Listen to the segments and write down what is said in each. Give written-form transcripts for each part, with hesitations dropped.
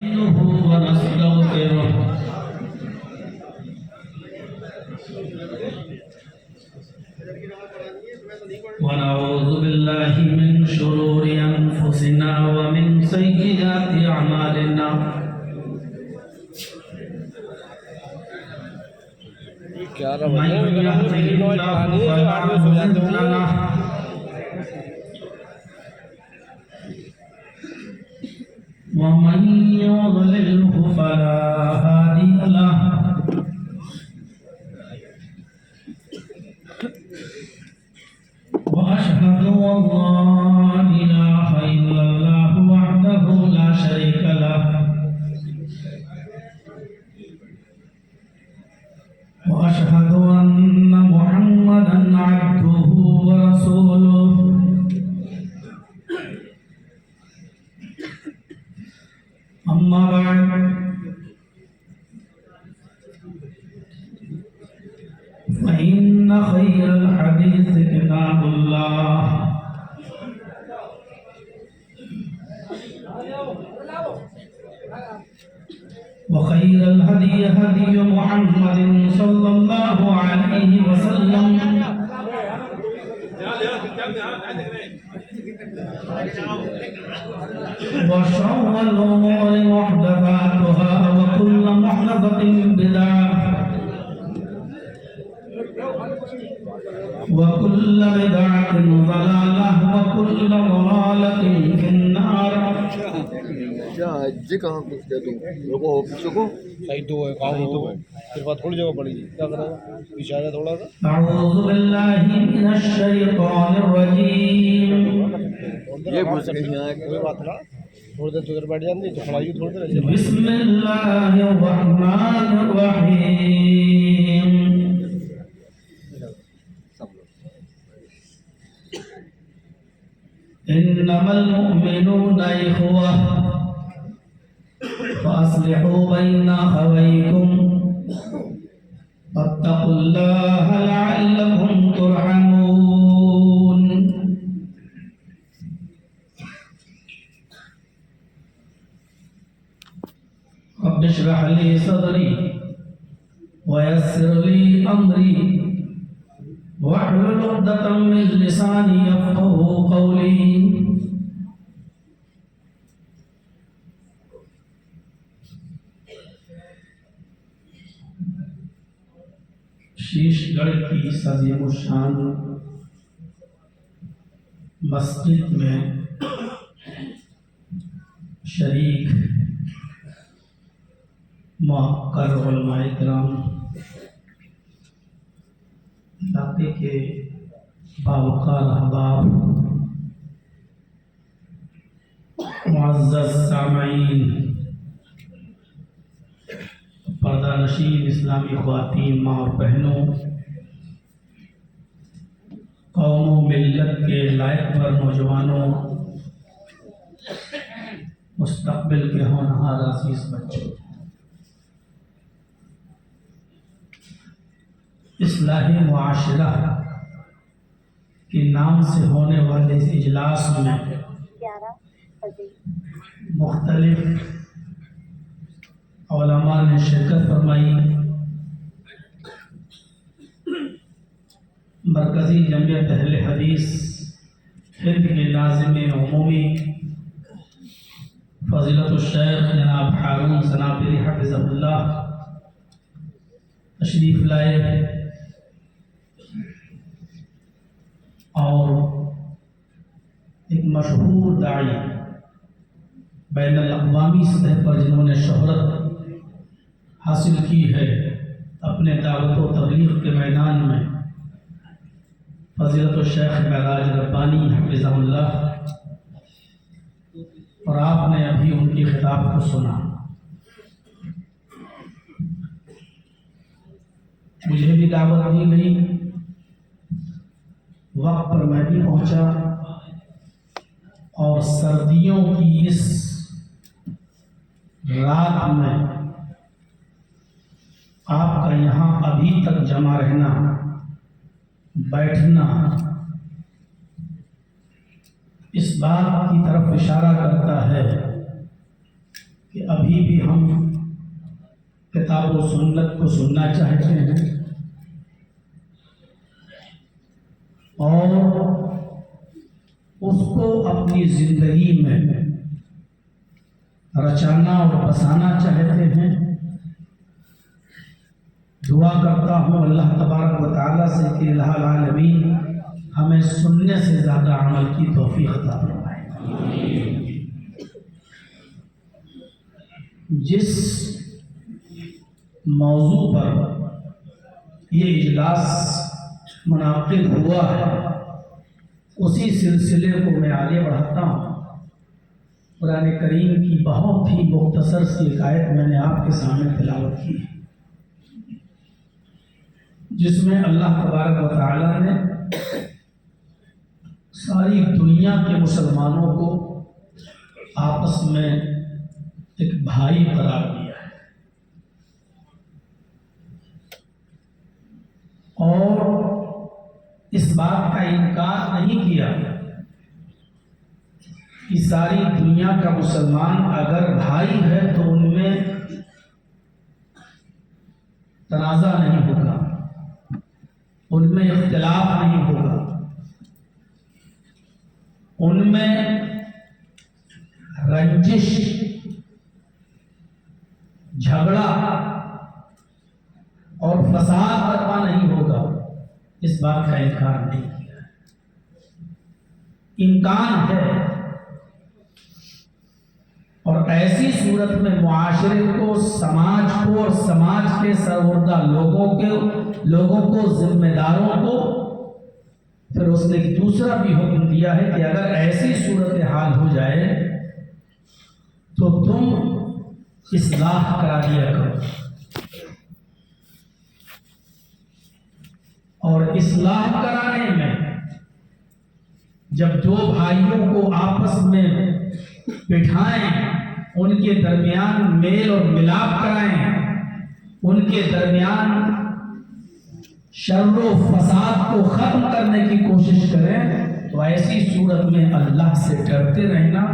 ونستغفره ونعوذ بالله من شرور أنفسنا ومن سيئات أعمالنا من يهده الله فلا مضل له ومن يضلله فلا هادي له وأشهد أن لا إله إلا الله وحده لا شريك له وأشهد أن محمدا عبده ورسوله أما بعد فإن خير الحديث كتاب الله وخير الهدي هدي محمد صلى الله عليه وسلم وشر الأمور محدثاتها وكل محدثة بدعة وكل بدعة ضلالة وكل ضلالة في النار. کہاں کچھ دے دوں لوگوں آفس کو صحیح تو ہے کام تو ہے پھر بات تھوڑی جگہ پڑے گی کیا کرے گا پیچھے آ جا تھوڑا سا. اعوذ باللہ من الشیطان الرجیم. یہ گھس گئی یہاں کوئی بات نہ تھوڑی دیر تو ادھر بیٹھ جاندی تو کھڑائی تھوڑی دیر ایسے. بسم اللہ الرحمن الرحیم. انما المؤمنون اخوة فاصلحوا بين اخويكم واتقوا الله لعلكم ترحمون. رب اشرح لي صدري ويسر لي امري واحلل عقدة من لساني يفقهوا قولي. شیش گڑھ کی عظیم الشان مسجد میں شریک معقر علماء کرام، علاقے کے باوقار احباب، معزز سامعین، پردہ نشین اسلامی خواتین، ماں اور بہنوں، قوم و ملت کے لائق پر نوجوانوں، مستقبل کے ہونہار عزیز بچوں، اصلاح معاشرہ کے نام سے ہونے والے اس اجلاس میں مختلف علماء نے شرکت فرمائی. مرکزی جمعیت اہل حدیث ہند کے ناظم عمومی فضیلت الشیخ جناب ہارون سنابری حفظہ اللہ تشریف لائے اور ایک مشہور داعی بین الاقوامی سطح پر جنہوں نے شہرت حاصل کی ہے اپنے دعوت و تبلیغ کے میدان میں، فضیلت الشیخ معراج ربانی حفظہ اللہ، اور آپ نے ابھی ان کی خطاب کو سنا. مجھے بھی دعوت دی گئی، وقت پر میں بھی پہنچا اور سردیوں کی اس رات میں آپ کا یہاں ابھی تک جمع رہنا، بیٹھنا اس بات کی طرف اشارہ کرتا ہے کہ ابھی بھی ہم کتاب و سنت کو سننا چاہتے ہیں اور اس کو اپنی زندگی میں رچانا اور بسانا چاہتے ہیں۔ دعا کرتا ہوں اللہ تبارک و تعالیٰ سے کہ الہ العالمین ہمیں سننے سے زیادہ عمل کی توفیق عطا فرمائے۔ جس موضوع پر یہ اجلاس منعقد ہوا ہے اسی سلسلے کو میں آگے بڑھاتا ہوں۔ قرآن کریم کی بہت ہی مختصر سی ایک آیت میں نے آپ کے سامنے تلاوت کی ہے، جس میں اللہ تبارک و تعالیٰ نے ساری دنیا کے مسلمانوں کو آپس میں ایک بھائی قرار دیا ہے اور اس بات کا انکار نہیں کیا کہ ساری دنیا کا مسلمان اگر بھائی ہے تو ان میں تنازع نہیں ہوگا، ان میں اختلاف نہیں ہوگا، ان میں رنجش، جھگڑا اور فساد برپا نہیں ہوگا۔ اس بات کا انکار نہیں کیا، امکان ہے، اور ایسی صورت میں معاشرے کو، سماج کو اور سماج کے سربراہ لوگوں کو، ذمہ داروں کو پھر اس نے ایک دوسرا بھی حکم دیا ہے کہ اگر ایسی صورتحال ہو جائے تو تم اصلاح کرا دیا کرو، اور اصلاح کرانے میں جب دو بھائیوں کو آپس میں بٹھائیں، ان کے درمیان میل اور ملاپ کرائیں، ان کے درمیان شر و فساد کو ختم کرنے کی کوشش کریں، تو ایسی صورت میں اللہ سے ڈرتے رہنا،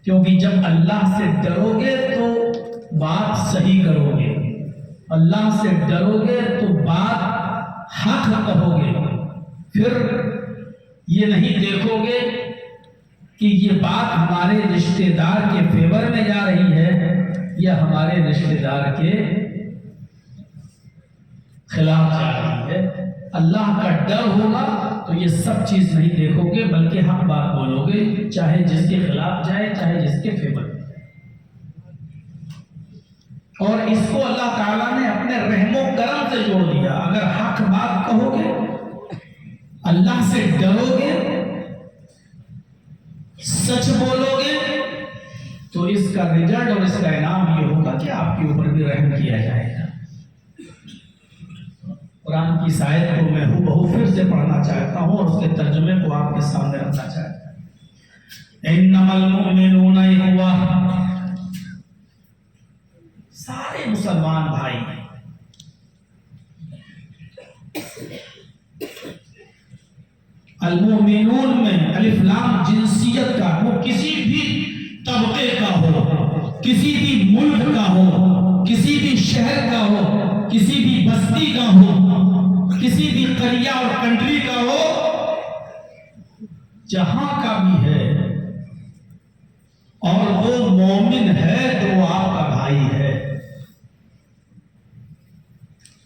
کیونکہ جب اللہ سے ڈرو گے تو بات صحیح کرو گے، اللہ سے ڈرو گے تو بات حق کہو گے، پھر یہ نہیں دیکھو گے کہ یہ بات ہمارے رشتہ دار کے فیور میں جا رہی ہے یا ہمارے رشتہ دار کے خلاف جا رہی ہے۔ اللہ کا ڈر ہوگا تو یہ سب چیز نہیں دیکھو گے، بلکہ حق بات بولو گے، چاہے جس کے خلاف جائے چاہے جس کے فیور میں۔ اور اس کو اللہ تعالیٰ نے اپنے رحم و کرم سے جوڑ دیا۔ اگر حق بات کہو گے، اللہ سے ڈرو گے، سچ بولو گے، تو اس کا رزلٹ اور اس کا انعام یہ ہوگا کہ آپ کے اوپر بھی رحم کیا جائے گا۔ قرآن کی اس آیت کو میں ہو پھر سے پڑھنا چاہتا ہوں اور اس کے ترجمے کو آپ کے سامنے رکھنا چاہتا ہوں۔ انما المؤمنون اخوہ، سارے مسلمان بھائی ہیں۔ المؤمنون میں الف لام جنسیت کا، وہ کسی بھی طبقے کا ہو، کسی بھی ملک کا ہو، کسی بھی شہر کا ہو، کسی بھی بستی کا ہو، کسی بھی قریہ اور کنٹری کا ہو، جہاں کا بھی ہے اور وہ مومن ہے تو وہ آپ کا بھائی ہے۔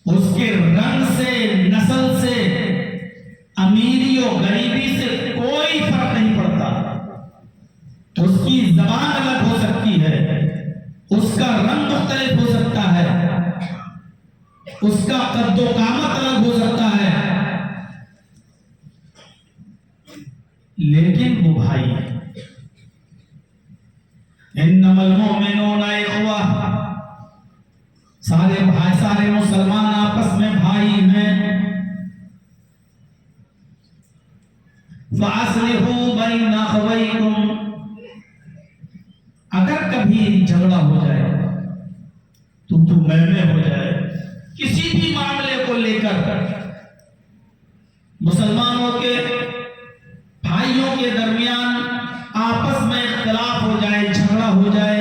اس کے رنگ سے، نسل سے، امیری اور غریبی سے کوئی فرق نہیں پڑتا۔ اس کی زبان الگ ہو سکتی ہے، اس کا رنگ مختلف ہو سکتا ہے، اس کا قد و قامت الگ ہو سکتا ہے، لیکن وہ بھائی ہے۔ انما المؤمنون اخوہ، سارے بھائی، سارے مسلمان آپس میں بھائی ہیں۔ فَأَصْلِحُوا بَيْنَ أَخَوَيْكُمْ، اگر کبھی جھگڑا ہو جائے، تو میں ہو جائے، کسی بھی معاملے کو لے کر مسلمانوں کے بھائیوں کے درمیان آپس میں اختلاف ہو جائے، جھگڑا ہو جائے،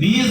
20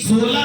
16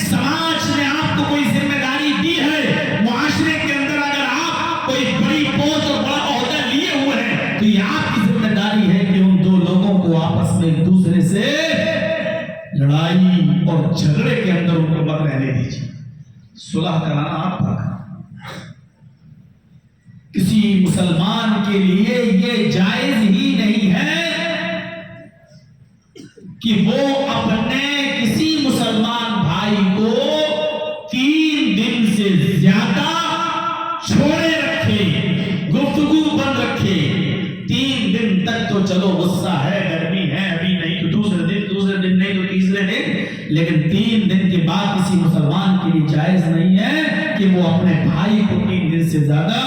سماج نے آپ کو کوئی ذمہ داری دی ہے، معاشرے کے اندر اگر آپ کوئی بڑی پوسٹ اور بڑا عہدہ لیے ہوئے ہیں تو یہ آپ کی ذمہ داری ہے کہ ان دو لوگوں کو آپس میں ایک دوسرے سے لڑائی اور جھگڑے کے اندر ان کو مت رہنے دیجیے، صلح کرانا آپ کا کام۔ کسی مسلمان کے لیے یہ جائز ہی نہیں ہے کہ وہ اپنے کسی مسلمان بھائی کو 3 دن سے زیادہ چھوڑے رکھے، گفتگو بند رکھے۔ 3 دن تک تو چلو غصہ ہے، گرمی ہے، ابھی نہیں تو دوسرے دن نہیں تو تیسرے دن، لیکن 3 دن کے بعد کسی مسلمان کے لیے جائز نہیں ہے کہ وہ اپنے بھائی کو 3 دن سے زیادہ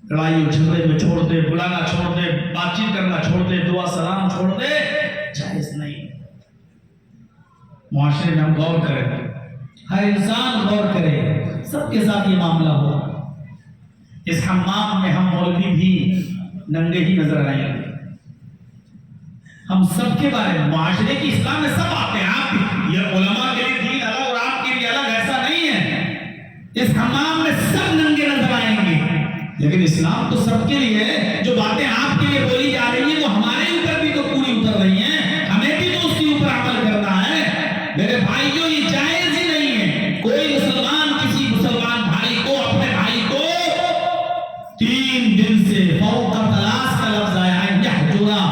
لڑائی اور جھگڑے میں چھوڑ دے، بلانا چھوڑ دے، بات چیت کرنا چھوڑ دے، دعا سلام چھوڑ دے، جائز نہیں۔ معاشرے میں ہم غور کریں، ہر انسان غور کرے، سب کے ساتھ یہ معاملہ ہو۔ اس حمام میں ہم مولوی بھی ننگے ہی نظر آئیں گے، ہم سب کے بارے میں، معاشرے کی اصلاح میں سب آتے ہیں، آپ یہ علماء کے لیے دین الگ اور آپ کے لیے الگ، ایسا نہیں ہے۔ اس حمام میں سب ننگے نظر آئیں گے، لیکن اسلام تو سب کے لیے ہے۔ جو باتیں آپ کے لیے بولی جا رہی ہیں وہ ہمارے اوپر بھی تو پوری اتر رہی ہیں، ہمیں بھی تو اس کے اوپر عمل کرنا ہے۔ میرے بھائیوں، یہ جائز ہی نہیں ہے کوئی مسلمان کسی مسلمان بھائی کو، اپنے بھائی کو 3 دن سے فوق ثلاث کا لفظ آیا ہے، یحجرا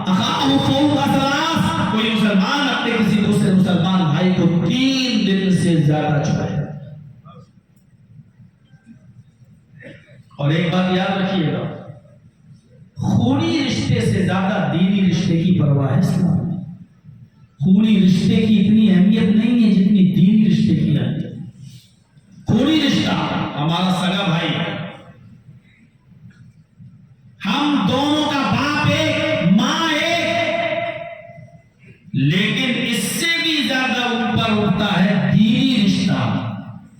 اخاہ فوق ثلاث، کوئی مسلمان اپنے کسی دوسرے مسلمان بھائی کو 3 دن سے زیادہ چھوڑے۔ اور ایک بات یاد رکھیے گا، خونی رشتے سے زیادہ دینی رشتے کی پرواہ ہے اسلام میں۔ خونی رشتے کی اتنی اہمیت نہیں ہے جتنی دینی رشتے کی اہمیت۔ خونی رشتہ ہمارا سگا بھائی، ہم دونوں کا باپ ایک، ماں ایک، لیکن اس سے بھی زیادہ اوپر اٹھتا ہے دینی رشتہ،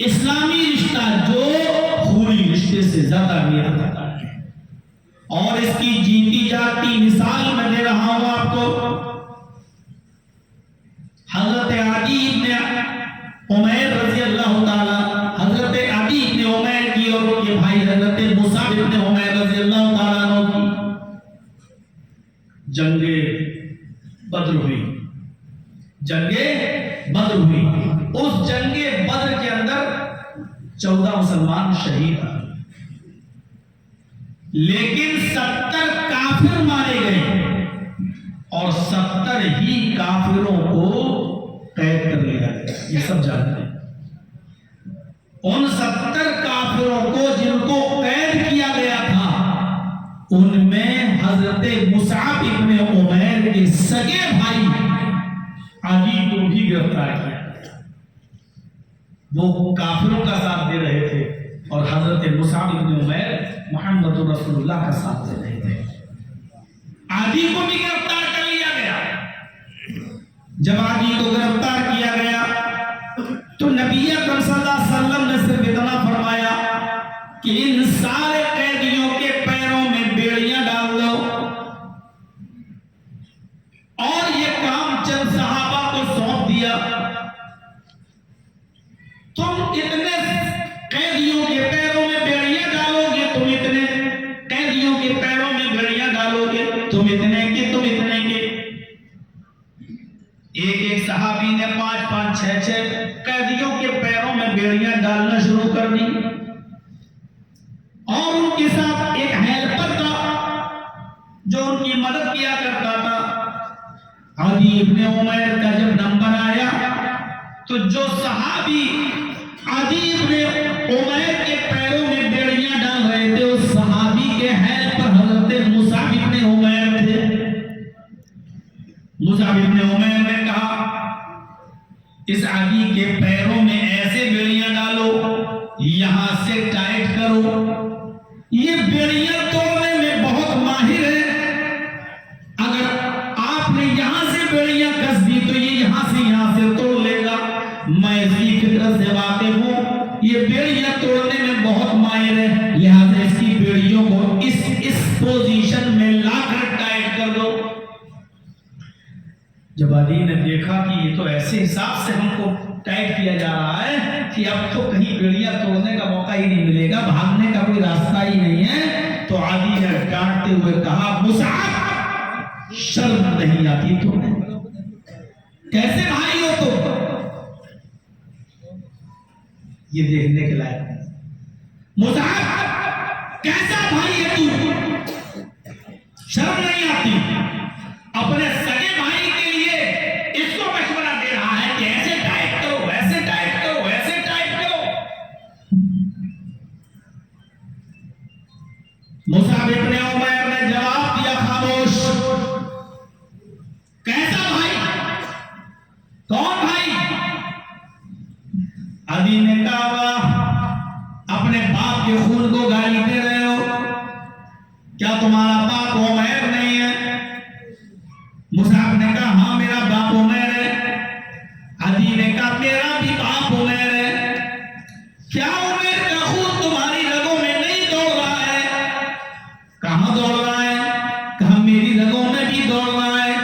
اسلامی رشتہ، جو خونی رشتے سے زیادہ اہمیت رکھتا ہے۔ اور اس کی جیتی جاتی مثال میں دے رہا ہوں آپ کو، حضرت عدی ابن عمیر رضی اللہ تعالی، حضرت عدی ابن عمیر کی اور ان کے بھائی حضرت مصعب ابن عمیر رضی اللہ تعالیٰ عنہ کی جنگ بدر ہوئی، جنگ بدر ہوئی۔ اس جنگ بدر کے اندر 14 مسلمان شہید ہوئے، لیکن 70 کافر مارے گئے اور 70 ہی کافروں کو قید کر لیا گیا۔ یہ سب جانتے ہیں۔ ان 70 کافروں کو جن کو قید کیا گیا تھا، ان میں حضرت مصعب ابن عمیر کے سگے بھائی عدی کو بھی گرفتار کیا۔ وہ کافروں کا ساتھ دے رہے تھے اور حضرت مصعب ابن عمیر محمد رسول اللہ کا ساتھ دے رہے تھے۔ عدی کو بھی گرفتار کر لیا گیا۔ جب عدی کو گرفتار کیا گیا تو نبی اکرم صلی اللہ علیہ وسلم نے صرف اتنا فرمایا کہ ان سارے قیدیوں کے پیروں میں بیڑیاں ڈال دو، اور یہ کام چند صحابہ کو سونپ دیا۔ تم اتنے قیدیوں کے پیروں میں بیڑیاں ڈالو گے، تم اتنے قیدیوں کے پیروں میں بیڑیاں ڈالو گے، تم اتنے کے، تم اتنے کے۔ ایک صحابی نے 5 6 قیدیوں کے پیروں میں بیڑیاں ڈالنا شروع کر دی، اور ان کے ساتھ ایک ہیلپر تھا جو ان کی مدد کیا کرتا تھا۔ عدی ابن عمیر کا جب نمبر آیا تو جو صحابی عدی ابن عمیر کے پیروں میں بیڑیاں ڈال رہے تھے، اس صحابی کے ہیلپر حضرت مصعب ابن عمیر تھے۔ مصعب ابن عمیر نے کہا، اس عدی کے پیروں میں ایسے بیڑیاں ڈالو، یہاں سے ٹائٹ کرو۔ یہ بیڑیاں توڑنے میں بہت ماہر ہے، اگر آپ نے یہاں سے بیڑیاں کس دی تو یہ یہاں سے توڑ لے گا۔ میں اس کی فطرت سے واقف ہوں، یہ بیڑیاں توڑنے میں بہت ماہر ہے، لہذا اس کی بیڑیوں کو اس پوزیشن میں لا کر ٹائٹ کر دو۔ جب علی نے دیکھا کہ یہ تو ایسے حساب سے ہم کو ٹائٹ کیا جا رہا ہے کہ اب تو کہیں بیڑیاں توڑنے کا موقع ہی نہیں ملے گا، بھاگنے کا کوئی راستہ ہی نہیں ہے، تو علی نے ڈانٹتے ہوئے کہا مصعب شرم نہیں آتی تمہیں؟ کیسے بھائی ہو تم؟ یہ دیکھنے کے لائق ہے۔ مصعب کیسا بھائی ہے تو؟ شرم نہیں آتی؟ اپنے سگے بھائی کے لیے اس کو مشورہ دے رہا ہے کہ ایسے ٹائٹ کرو، ویسے ٹائٹ کرو، ویسے ٹائٹ کرو۔ مصعب ابن عمیر نے جواب دیا خاموش۔ کیسا بھائی؟ کون بھائی؟ علی نے کہا اپنے باپ کے خون کو گالی دے رہے ہو؟ کیا تمہارا باپ عمیر نہیں ہے؟ مصعب نے کہا ہاں میرا باپ عمیر ہے۔ علی نے کہا میرا بھی باپ عمیر ہے۔ کیا عمیر کا خون تمہاری رگوں میں نہیں دوڑ رہا ہے؟ کہاں دوڑ رہا ہے؟ کہا میری رگوں میں بھی دوڑ رہا ہے۔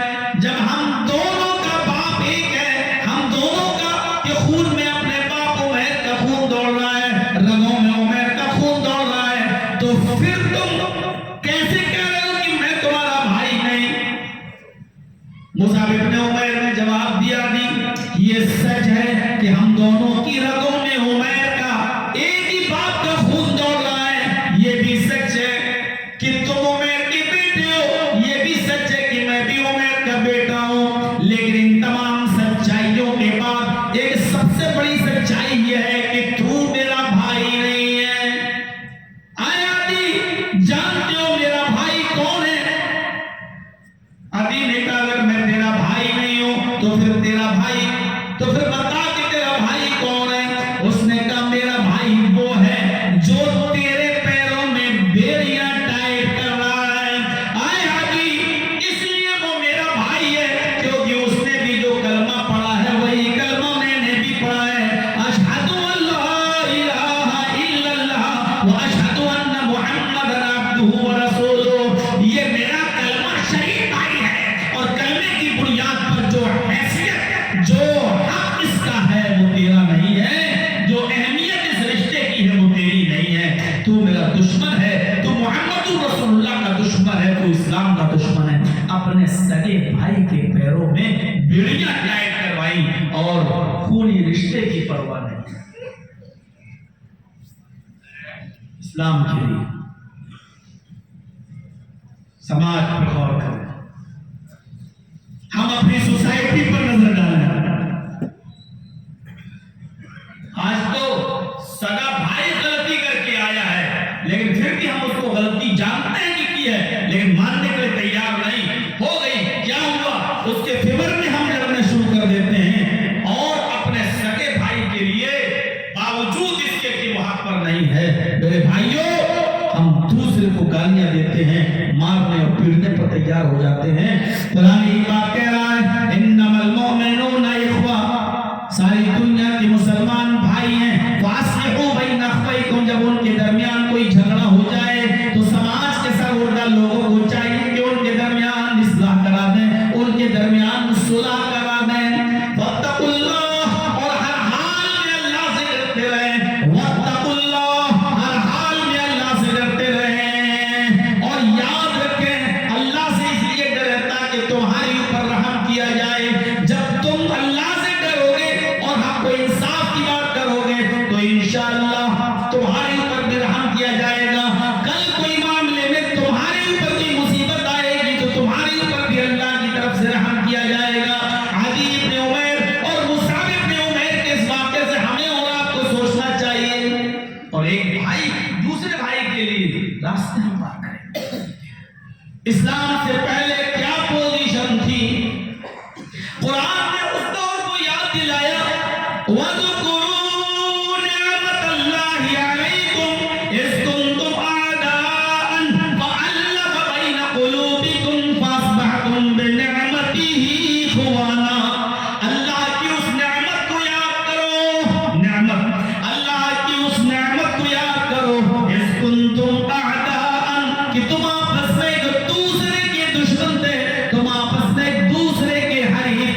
جب ہم دونوں کا باپ ایک ہے، ہم دونوں کا کہ خون میں اپنے باپ عمیر کا خون دوڑ رہا ہے، رگوں میں عمیر کا خون دوڑ رہا ہے، تو پھر تم کیسے کہہ رہے ہو کہ میں تمہارا بھائی نہیں؟ مصعب ابن عمیر نے جواب دیا دی یہ سچ ہے کہ ہم دونوں کی رگوں میں عمیر کا ایک ہی باپ کا خون دوڑ رہا ہے، یہ بھی سچ ہے کہ تم عمیر کے بیٹے ہو، یہ بھی سچ ہے کہ میں بھی عمیر کا بیٹا ہوں، لیکن ان تمام سچائیوں کے بعد ایک سب سے بڑی سچائی یہ ہے کہ تو میرا بھائی نہیں ہے۔ آیا علی جانتے ہو میرا بھائی کون ہے؟ علی نے کہا اگر میں تیرا بھائی نہیں ہوں تو پھر تیرا بھائی، تو پھر بتا کہ تیرا بھائی کون ہے؟ اس نے کہا میرا بھائی وہ ہے جو تیرے پیروں میں بیڑیاں ٹائٹ کر رہا ہے۔ آئے علی اس لیے وہ میرا بھائی ہے کیونکہ اس نے بھی جو کلمہ پڑھا ہے وہی کلمہ میں نے بھی پڑھا ہے، اشہد ان لا الہ الا اللہ و اشہد ان محمد عبدہ و رسولہ۔ یہ میرا کلمہ شریف بھائی ہے، اور کلمے کی بنیاد پر جو حیثیت، جو حق اس کا ہے وہ تیرا نہیں ہے، جو اہمیت اس رشتے کی ہے وہ تیری نہیں ہے۔ تو میرا دشمن ہے، تو محمد رسول اللہ کا دشمن ہے، تو اسلام کا دشمن ہے۔ اپنے سگے بھائی کے پیروں میں بیڑیاں ٹائٹ کروائی اور خونی رشتے کی پرواہ نہیں۔ اسلام کے لیے سماج پر غور کریں، ہم اپنی سوسائٹی پر نظر ڈالیں۔ آج تو سگا بھائی غلطی کر کے آیا ہے، لیکن پھر بھی ہم اس کو غلطی جانتے ہیں کہ کی ہے، لیکن ماننے کے لیے تیار نہیں ہو گئی۔ کیا ہوا؟ اس کے فیور میں ہم لڑنا شروع کر دیتے ہیں، اور اپنے سگے بھائی کے لیے باوجود اس کے کہ وہ حق پر نہیں ہے، میرے بھائیوں ہم دوسرے کو گالیاں دیتے ہیں، مارنے اور پیٹنے پر تیار ہو جاتے ہیں۔ قرآن یہ بات کہہ رہا ہے انما المؤمنون اخوہ، ساری دنیا کے مسلمان بھائی ہیں، فاصلحوا بین اخویکم، جب ان کے درمیان کوئی جھگڑا ہو جائے تو سماج کے سربراہ لوگوں کو چاہیے کہ ان کے درمیان اصلاح کرا دیں، ان کے درمیان صلح کرا دیں۔ واتقوا اللہ، اور ہر حال میں اللہ سے ڈرتے رہیں، واتقوا اللہ، ہر حال میں اللہ سے ڈرتے رہیں، اور یاد رکھیں اللہ سے اس لیے ڈرے تاکہ تمہارے اوپر رحم کیا جائے۔ جب تم اللہ سے ڈرو گے اور حق و انصاف کی بات کرو گے تو انشاءاللہ تمہارے اوپر بھی رحم کیا جائے گا۔ کل کوئی معاملے میں تمہارے اوپر کوئی مصیبت آئے گی تو تمہارے اوپر بھی اللہ کی طرف سے رحم کیا جائے گا۔ علی ابن عمیر اور مصعب ابن عمیر کے اس واقعے سے ہمیں اور آپ کو سوچنا چاہیے، اور ایک بھائی دوسرے بھائی کے لیے راستے ہم پار کریں۔ اسلام سے پہلے کیا پوزیشن تھی؟ قرآن نے اس دور کو یاد دلایا، وَاذْكُرُوا نِعْمَتَ اللَّهِ عَلَيْكُمْ إِذْ كُنْتُمْ أَعْدَاءً فَأَلَّفَ بَيْنَ قُلُوبِكُمْ فَأَصْبَحْتُمْ بِنِعْمَتِهِ إِخْوَانًا۔ اللہ کی اس نعمت کو یاد کرو، نعمت اللہ کی اس نعمت کو یاد کرو، إِذْ كُنْتُمْ أَعْدَاءً، کہ تم آپس میں ایک دوسرے کے دشمن تھے، تم آپس میں ایک دوسرے کے حریف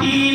3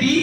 3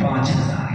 5,000,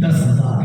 10,000,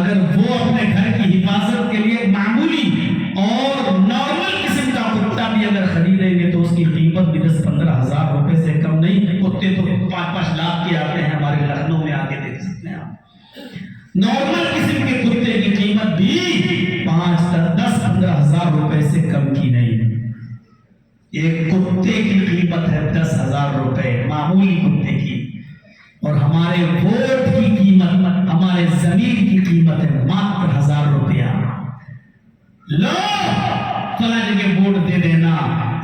اگر وہ اپنے گھر کی حفاظت کے لیے معمولی اور نارمل قسم کا کتا بھی اگر خریدیں گے تو اس کی قیمت بھی 10-15 ہزار روپے سے کم نہیں. کتے تو 5-5 لاکھ کے آتے ہیں, ہمارے لکھنؤ میں آ کے دیکھ سکتے ہیں آپ. نارمل قسم کے کتے کی قیمت بھی 5-10-15 ہزار روپے سے کم کی نہیں. ایک کتے کی قیمت ہے 10,000 روپے, معمولی کتے کی. اور ہمارے ووٹ کی قیمت, ہمارے ضمیر کی قیمت ہے ماتر 1,000 روپیہ. لو فلاں جگہ ووٹ دے دینا.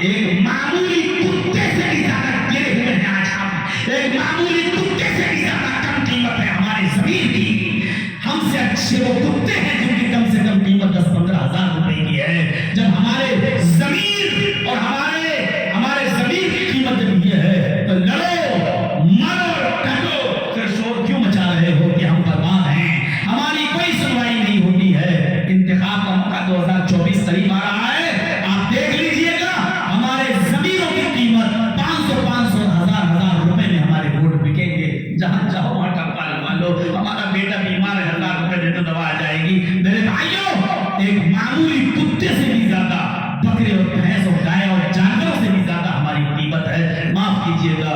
ایک معمولی کتے سے بھی زیادہ گرے ہوئے ہیں آج ہم. ایک معمولی کتے سے بھی زیادہ کم قیمت ہے ہمارے ضمیر کی. ہم سے اچھے وہ کتے ہیں جن کی کم سے کم قیمت 10-15 ہزار روپے کی ہے. جب ہمارے ضمیر اور ہمارے ضمیر کی قیمت جب یہ ہے تو لڑو, مرو, ڈٹو. پھر شور کیوں مچا رہے ہو کہ ہم برباد ہیں, ہماری کوئی سنوائی نہیں ہوتی ہے. انتخاب کا موقع 2024 قریب آ رہا ہے, آپ دیکھ لیجئے گا ہمارے ضمیروں کی قیمت 500 ہزار روپے میں ہمارے ووٹ بکیں گے. جہاں چاہو وہاں ٹپا لگوا لو. ہمارا بیٹا بیمار ہے, 1,000 روپے دے تو دوا آ جائے گی. میرے بھائیوں, ایک معمولی کتے سے بھی زیادہ, بکرے اور بھینس اور گائے اور جانوروں سے بھی زیادہ ہماری قیمت ہے. معاف کیجئے گا,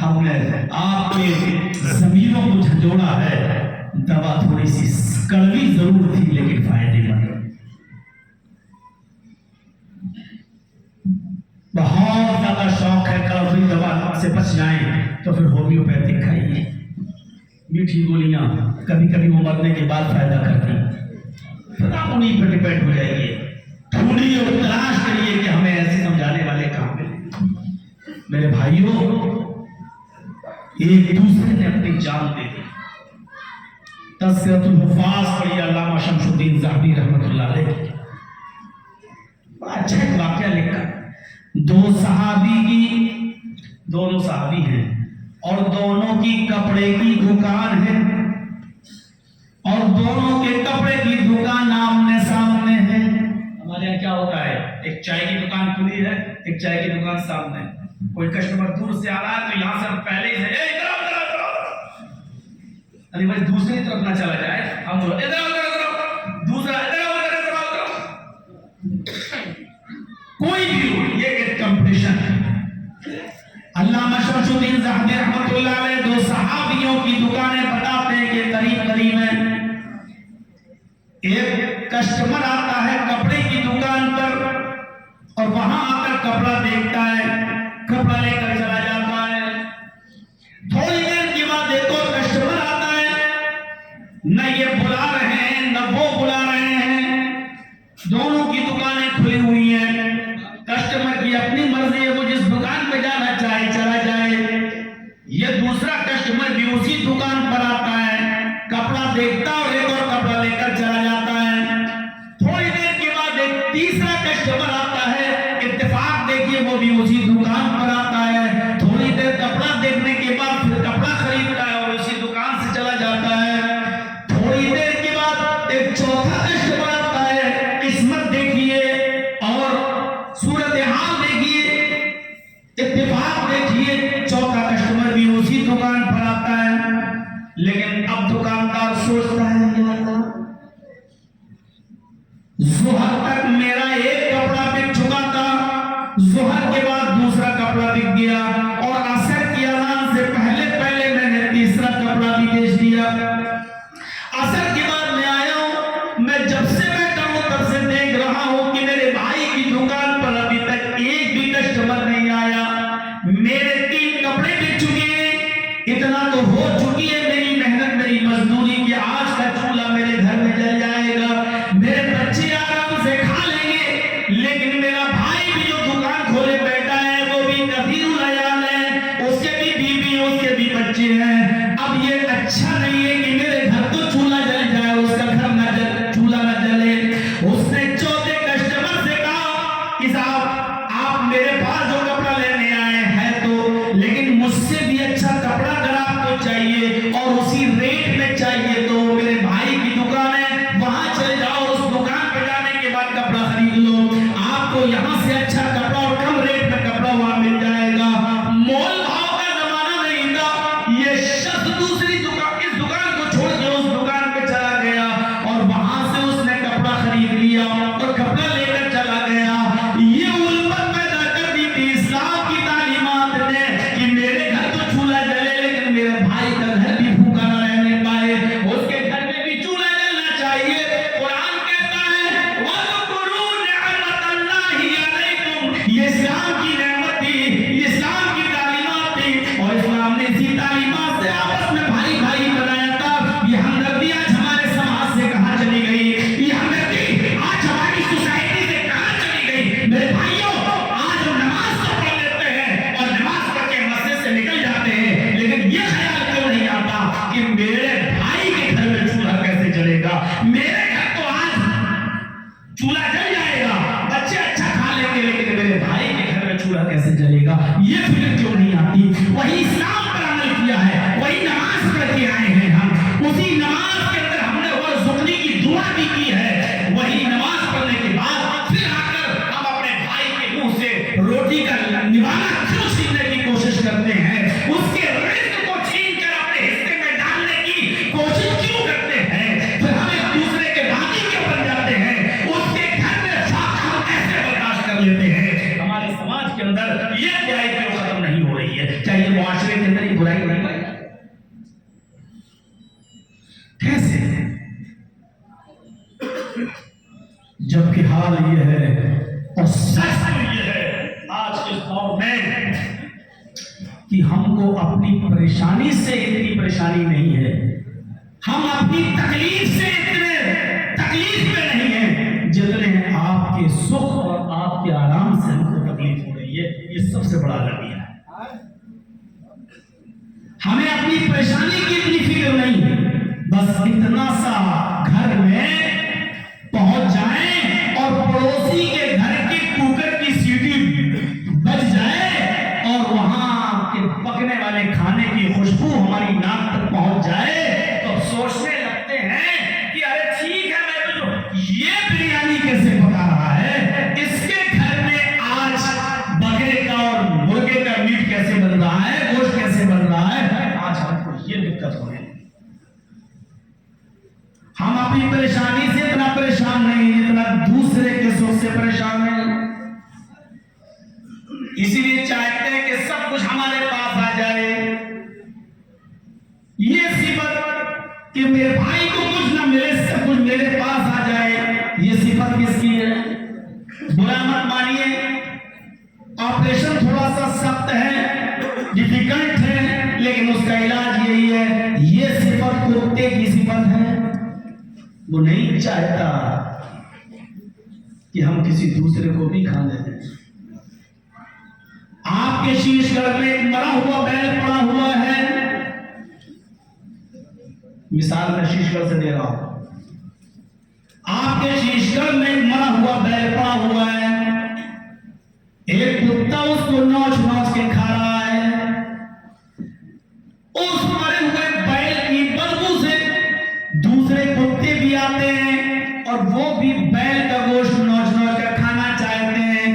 ہم نے آپ کے ضمیروں کو جھنجھوڑا ہے. دوا تھوڑی سی کڑوی ضرور تھی لیکن فائدے مند. بہت زیادہ شوق ہے کڑوی دوا سے بچ جائیں تو پھر ہومیوپیتھک کھائیے. میٹھی گولیاں کبھی کبھی وہ مرنے کے بعد فائدہ کرتی ہیں. پھر آپ انہیں پر ڈیپینڈ ہو جائیے. ڈھونڈیے اور تلاش کریے کہ ہمیں ایسے سمجھانے والے کہاں ملیں. میرے بھائیوں, ایک دوسرے نے اپنی جان دے دی. تذکرۃ الحفاظ پڑھی علامہ شمس الدین ذہبی رحمۃ اللہ علیہ. بڑا اچھا ایک واقعہ لکھا. دونوں صحابی ہیں اور دونوں کی کپڑے کی دکان ہے, اور دونوں کے کپڑے کی دکان آمنے سامنے ہے. ہمارے یہاں کیا ہوتا ہے, ایک چائے کی دکان کھلی ہے, ایک چائے کی دکان سامنے. کوئی کسٹمر دور سے آ رہا ہے تو یہاں سے ہم پہلے ہی سے ارے بھائی دوسری طرف نہ چلا جائے, ہم بولو دوسرا کوئی بھی ہو, یہ ایک کمپٹیشن ہے. علامہ شمس الدین ذہبی رحمۃ اللہ علیہ دو صحابیوں کی دکانیں بتاتے ہیں کہ قریب قریب ہیں. ایک کسٹمر آتا ہے کپڑے کی دکان پر اور وہاں آ کر کپڑا دیکھتا ہے, کپڑا لے کر چلا جاتا ہے. تھوڑی دیر کے بعد ایک اور کسٹمر آتا ہے, نہ یہ بلا رہے ہیں نہ وہ بلا رہے ہیں, دونوں کی دکانیں کھلی ہوئی ہیں. کسٹمر کی اپنی مرضی ہے, وہ جس دکان پہ جانا چاہے چلا جائے. یہ دوسرا کسٹمر بھی اسی دکان پر آتا ہے, کپڑا دیکھتا اور ایک اور کپڑا لے کر چلا جاتا ہے. تھوڑی دیر کے بعد ایک تیسرا کسٹمر آتا ہے, اتفاق دیکھیے وہ بھی اسی دکان پر آتا ہے. تھوڑی دیر کپڑا دیکھنے کے بعد پھر کپڑا خریدتا ہے اور اسی دکان سے چلا جاتا ہے. تھوڑی دیر کے بعد ایک چوتھا کسٹمر آتا ہے. قسمت دیکھیے اور صورتحال دیکھیے, اتفاق دیکھیے, چوتھا کسٹمر بھی اسی دکان پر آتا ہے. لیکن اب دکاندار سوچتا ہے ظہر تک میرا ایک کپڑا بک چکا تھا, ظہر کے بعد دوسرا کپڑا بک گیا, اور عصر کی اذان سے پہلے میں نے تیسرا کپڑا بھی بیچ دیا. عصر کے بعد میں آیا ہوں, میں جب سے بیٹھا ہوں تب سے دیکھ رہا ہوں کہ میرے بھائی کی دکان پر ابھی تک ایک بھی کسٹمر نہیں آیا. میرے 3 کپڑے بک چکے ہیں, اتنا تو ہو چکی ہے میری محنت, میری مزدوری کی آج کا چولہا میرے گھر میں جل جائے گا, میرے بچے آرام سے کھا لیں گے. لیکن میرا بھائی بھی جو دکان کھولے بیٹھا ہے وہ بھی کثیر العیال ہے, اس کے بھی بیوی اس کے بھی بچے ہیں. اب یہ اچھا نہیں ہے کہ میرے گھر تو چولہا جل جائے, اس کا گھر نہ جل, چولہا نہ جلے. اس نے چوتھے کسٹمر سے کہا کہ صاحب آپ میرے پاس جو کپڑا لینے آئے ہیں تو, لیکن مجھ سے بھی اچھا کپڑا اگر آپ کو چاہیے معاشرے کے اندر یہ برائی نہیں پائی؟ کیسے؟ جبکہ حال یہ ہے اور سچ یہ ہے آج کے دور میں کہ ہم کو اپنی پریشانی سے اتنی پریشانی نہیں ہے، ہم اپنی تکلیف سے اتنے تکلیف میں نہیں ہیں جتنے آپ کے سکھ اور آپ کے آرام سے ہم کو تکلیف ہو رہی ہے۔ یہ سب سے بڑا المیہ ہے۔ ہمیں اپنی پریشانی کی اتنی فکر نہیں، بس اتنا سا گھر میں پہنچ جائیں اور پڑوسی کے گھر کے کوکر کی سیٹی بج جائے اور وہاں کے پکنے والے کھانے کی خوشبو ہماری ناک تک پہنچ جائے تو سوچنے لگتے ہیں کہ ارے ٹھیک ہے، میں تو یہ بریانی کیسے پکا رہا ہے، اس کے گھر میں آج بکرے کا اور مرغے کا میٹ کیسے بن رہا ہے، گوشت کیسے بن رہا ہے، آج ہم کو یہ دقت ہو رہی ہے۔ ہم اپنی پریشانی سے اتنا پریشان نہیں جتنا دوسرے کے سکھ سے پریشان ہیں، اسی لیے چاہتے ہیں کہ سب کچھ ہمارے پاس آ جائے۔ یہ صفت کہ میرے بھائی کو کچھ نہ ملے، سب کچھ میرے پاس آ جائے، یہ صفت کس کی ہے؟ برا مت مانیے، آپریشن تھوڑا سا سخت ہے، ڈیفیکلٹ ہے، لیکن اس کا علاج یہی ہے۔ یہ صفت کتے کی صفت ہے، وہ نہیں چاہتا کہ ہم کسی دوسرے کو بھی کھا لیں۔ آپ کے شیش گڑھ میں ایک مرا ہوا بیل پڑا ہوا ہے، مثال میں شیش گڑھ سے دے رہا ہوں، آپ کے شیش گڑھ میں ایک مرا ہوا بیل پڑا ہوا ہے، ایک کتا اس کو نوچ نوچ کے کھا رہا ہے، اس مرے ہوئے بیل کی بدبو سے دوسرے کتے بھی آتے ہیں اور وہ بھی بیل کا گوشت نوچ نوچ کر کھانا چاہتے ہیں،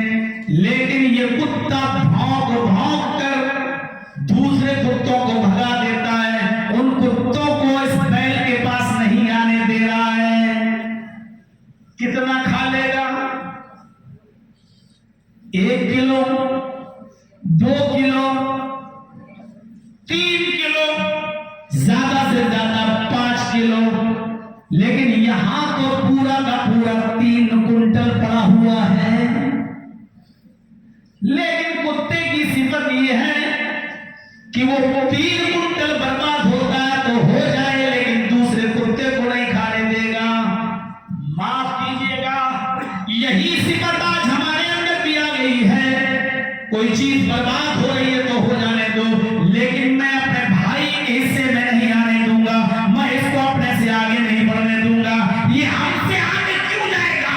لیکن یہ کتا بھونک بھونک کر دوسرے کتوں کو بھگا دیتا ہے، ان کتوں کو اس بیل کے پاس نہیں آنے دے رہا ہے۔ کتنا کھا لے گا؟ 1 کلو، 2 کلو، 3 کلو، زیادہ سے زیادہ 5 کلو، لیکن یہاں تو پورا کا پورا 3 کنٹل پڑا ہوا ہے۔ لیکن کتے کی صفت یہ ہے کہ وہ 3 کنٹل برباد ہوتا ہے تو ہو جائے، لیکن دوسرے کتے کو نہیں کھانے دے گا۔ معاف کیجیے گا، یہی صفت آج ہمارے اندر بھی آ گئی ہے۔ کوئی چیز برباد ہو رہی ہے تو ہو جانے دو، لیکن میں اپنے بھائی کے حصے میں نہیں آنے دوں گا، میں اس کو اپنے سے آگے نہیں بڑھنے دوں گا۔ یہ ہم سے آگے کیوں جائے گا؟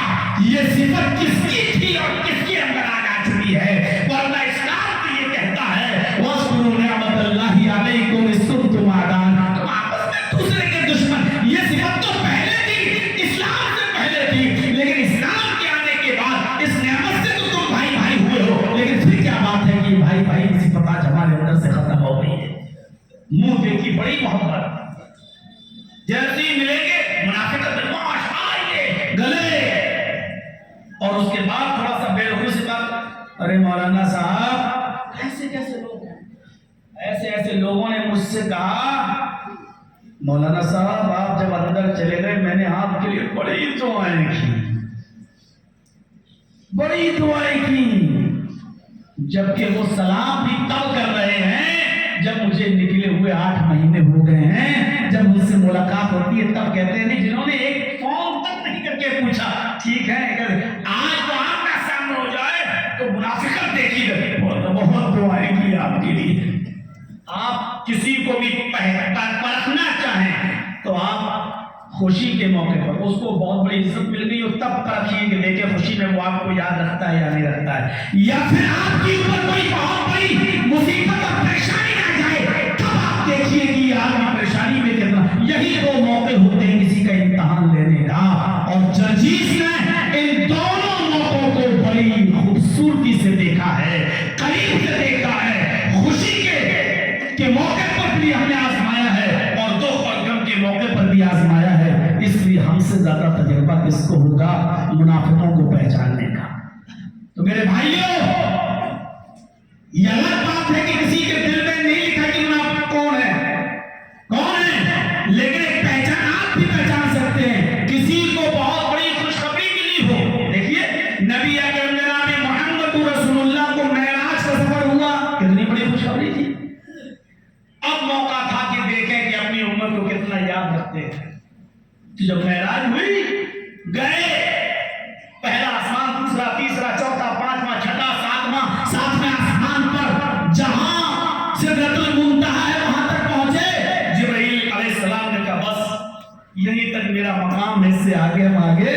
یہ صفت کس کی تھی اور کس کے اندر آ جا چکی ہے؟ ورنہ اسلام تو یہ کہتا ہے وَاذْكُرُوا نِعْمَتَ اللَّهِ عَلَيْكُمْ إِذْ كُنْتُمْ أَعْدَاءً، تم آپس میں دوسرے کے دشمن۔ یہ صفت تو پہلے تھی، اسلام سے پہلے تھی، لیکن اسلام کے آنے کے بعد اس نعمت سے تو تم بھائی بھائی ہوئے ہو، لیکن پھر کیا بات ہے کہ بھائی بھائی کی صفت آج ہمارے اندر سے ختم ہو گئی ہے۔ منہ دیکھی بڑی محبت، جیسے ہی ملیں گے منافقت میں آئیے گلے، اور اس کے بعد تھوڑا سا بے رخی سے بات، ارے مولانا صاحب ایسے کیسے لوگ ہیں؟ ایسے لوگوں نے مجھ سے کہا مولانا صاحب آپ جب اندر چلے گئے میں نے آپ کے لیے بڑی دعائیں کی، جبکہ وہ سلام بھی تب کر رہے ہیں جب مجھے نکلے ہوئے 8 مہینے ہو گئے ہیں، جب مجھ سے ملاقات ہوتی ہے تب کہتے ہیں، جنہوں نے ایک فون تک نہیں کر کے پوچھا ٹھیک ہے، آج تو آپ کا سامنے ہو جائے تو منافقت دیکھی گئی۔ بہت دعائیں کی آپ کے لیے۔ آپ کسی کو بھی پرکھنا چاہیں تو آپ خوشی کے موقع پر اس کو بہت بڑی عزت مل گئی اور تب پرکھیے کہ دیکھیں خوشی میں وہ آپ کو یاد رکھتا ہے یا نہیں رکھتا ہے، یا پھر آپ کے اوپر کوئی بہت بڑی مصیبت اور پریشانی آ جائے تب آپ دیکھیے کہ آپ پریشانی میں کتنا۔ یہی 2 موقع ہوتے ہیں کسی کا امتحان لینے کا، اور جرجیس نے ان دونوں موقعوں کو بڑی خوبصورتی سے دیکھا ہے، قریب سے دیکھا ہے۔ خوشی کے موقع پر بھی ہم نے آزمایا ہے اور دکھ اور غم کے موقع پر بھی آزمایا ہے، اس لیے ہم سے زیادہ تجربہ کس کو ہوگا منافقوں کو پہچاننے کا۔ تو میرے بھائیوں، یہ الگ بات ہے کہ کسی کے دل میں نہیں کو کتنا یاد رکھتے ہیں. تو جب معراج ہوئی گئے پہلا آسمان دوسرا تیسرا چوتھا پانچواں چھٹا ساتواں آسمان پر جہاں سدرۃ المنتہا ہے وہاں تک پہنچے. جبرائیل علیہ السلام نے کہا بس یہیں تک میرا مقام ہے, اس سے آگے ہم آگے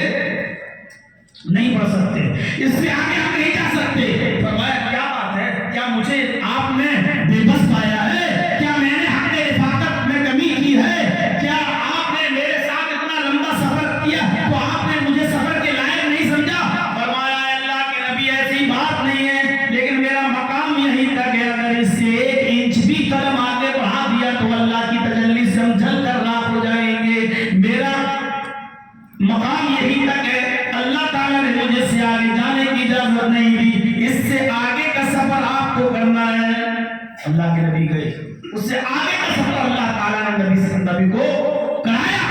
نہیں بڑھ سکتے, اس سے آگے ہم نہیں جا سکتے. فرمایا کیا بات ہے, کیا مجھے آپ نے بے بس پایا ہے, کیا میں نے حق رفاقت میں کمی کی ہے, کیا آپ نے میرے ساتھ اتنا لمبا سفر کیا تو آپ نے مجھے سفر کے لائق نہیں سمجھا. فرمایا اللہ کے نبی ایسی بات نہیں ہے, لیکن میرا مقام یہیں تک ہے, اگر اس سے 1 انچ بھی قدم آگے بڑھا دیا تو اللہ کی تجلی سے ہم جل کر راکھ ہو جائیں گے. میرا مقام یہیں تک ہے, اللہ تعالیٰ نے مجھے سے آگے جانے کی اجازت نہیں دی, اس سے آگے کا سفر آپ کو کرنا ہے. اللہ کے نبی گئے, اس سے آگے کا سفر اللہ تعالیٰ نے نبی کو کرایا,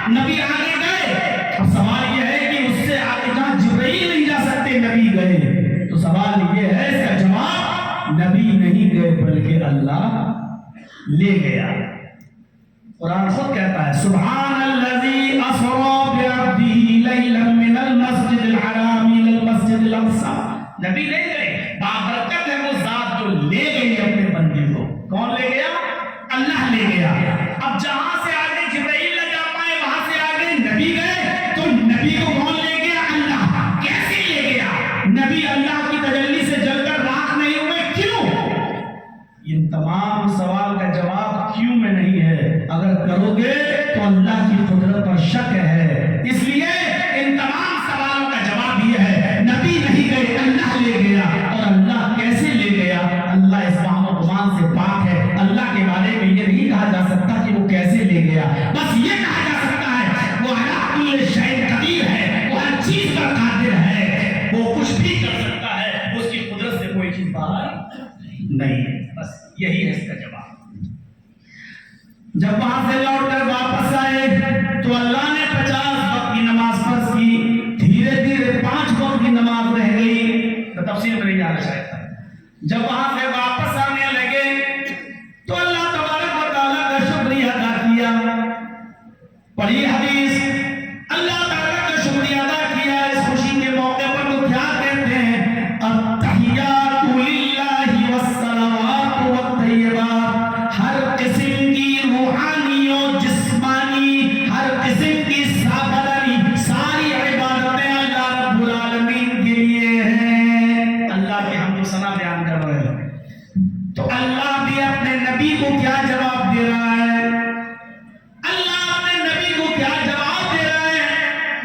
نبی آگے گئے. اب سوال یہ ہے کہ اس سے آگے جہاں جبرائیل نہیں جا سکتے نبی گئے, تو سوال یہ ہے, اس کا جواب نبی نہیں گئے بلکہ اللہ لے گیا. قرآن خود کہتا ہے سبحان الذی اسری بعبدہ لیلا من المسجد الحرام الی المسجد الاقصی. نبی لے گئے, بابرکت ہے وہ ذات جو لے گئی اپنے بندے کو. کون لے گیا؟ اللہ لے گیا. اب جہاں سے آگے جبرائیل نہ جا پائے وہاں سے آگے نبی گئے, تو نبی کو کون لے گیا؟ اللہ. کیسے لے گیا؟ نبی اللہ کی تجلی سے جل کر راکھ نہیں ہوئے, کیوں؟ ان تمام سوال کا جواب کیوں میں نہیں ہے. اگر کرو گے تو اللہ کی قدرت پر شک ہے, اس لیے ان تمام سوالوں کا جواب یہ ہے نبی نہیں گئے, اللہ لے گیا. اور اللہ کیسے لے گیا؟ اللہ اس وہم و گمان سے پاک ہے. اللہ کے بارے میں یہ نہیں کہا جا سکتا کہ وہ کیسے لے گیا, بس یہ کہا جا سکتا ہے وہ علی کل شیء قدیر ہے, وہ ہر چیز پر قادر ہے, وہ کچھ بھی کر سکتا ہے, اس کی قدرت سے کوئی چیز باہر نہیں ہے. بس یہی ہے اس کا جواب. جب وہاں سے لوٹ کر واپس آئے تو اللہ نے 50 وقت کی نماز فرض کی, دھیرے دھیرے 5 وقت کی نماز رہ گئی, تو تفسیر میں نہیں جانا چاہتا. جب وہاں سے واپس آنے لگے تو اللہ تبارک و تعالیٰ کا شکریہ ادا کیا. پڑھی حدیث, اللہ تعالیٰ کا شکریہ ادا کیا اس خوشی کے موقع پر. تو کیا کہتے ہیں؟ التحیات للہ والصلوات والطیبات. ہر قسم کی روحانی اور جسمانی, ہر قسم کی بدنی ساری عبادتیں اللہ رب العالمین کے لیے ہیں. اللہ کے حمد و ثنا بیان کر رہے ہیں, تو اللہ بھی اپنے نبی کو کیا جواب دے رہا ہے؟ اللہ اپنے نبی کو کیا جواب دے رہا ہے؟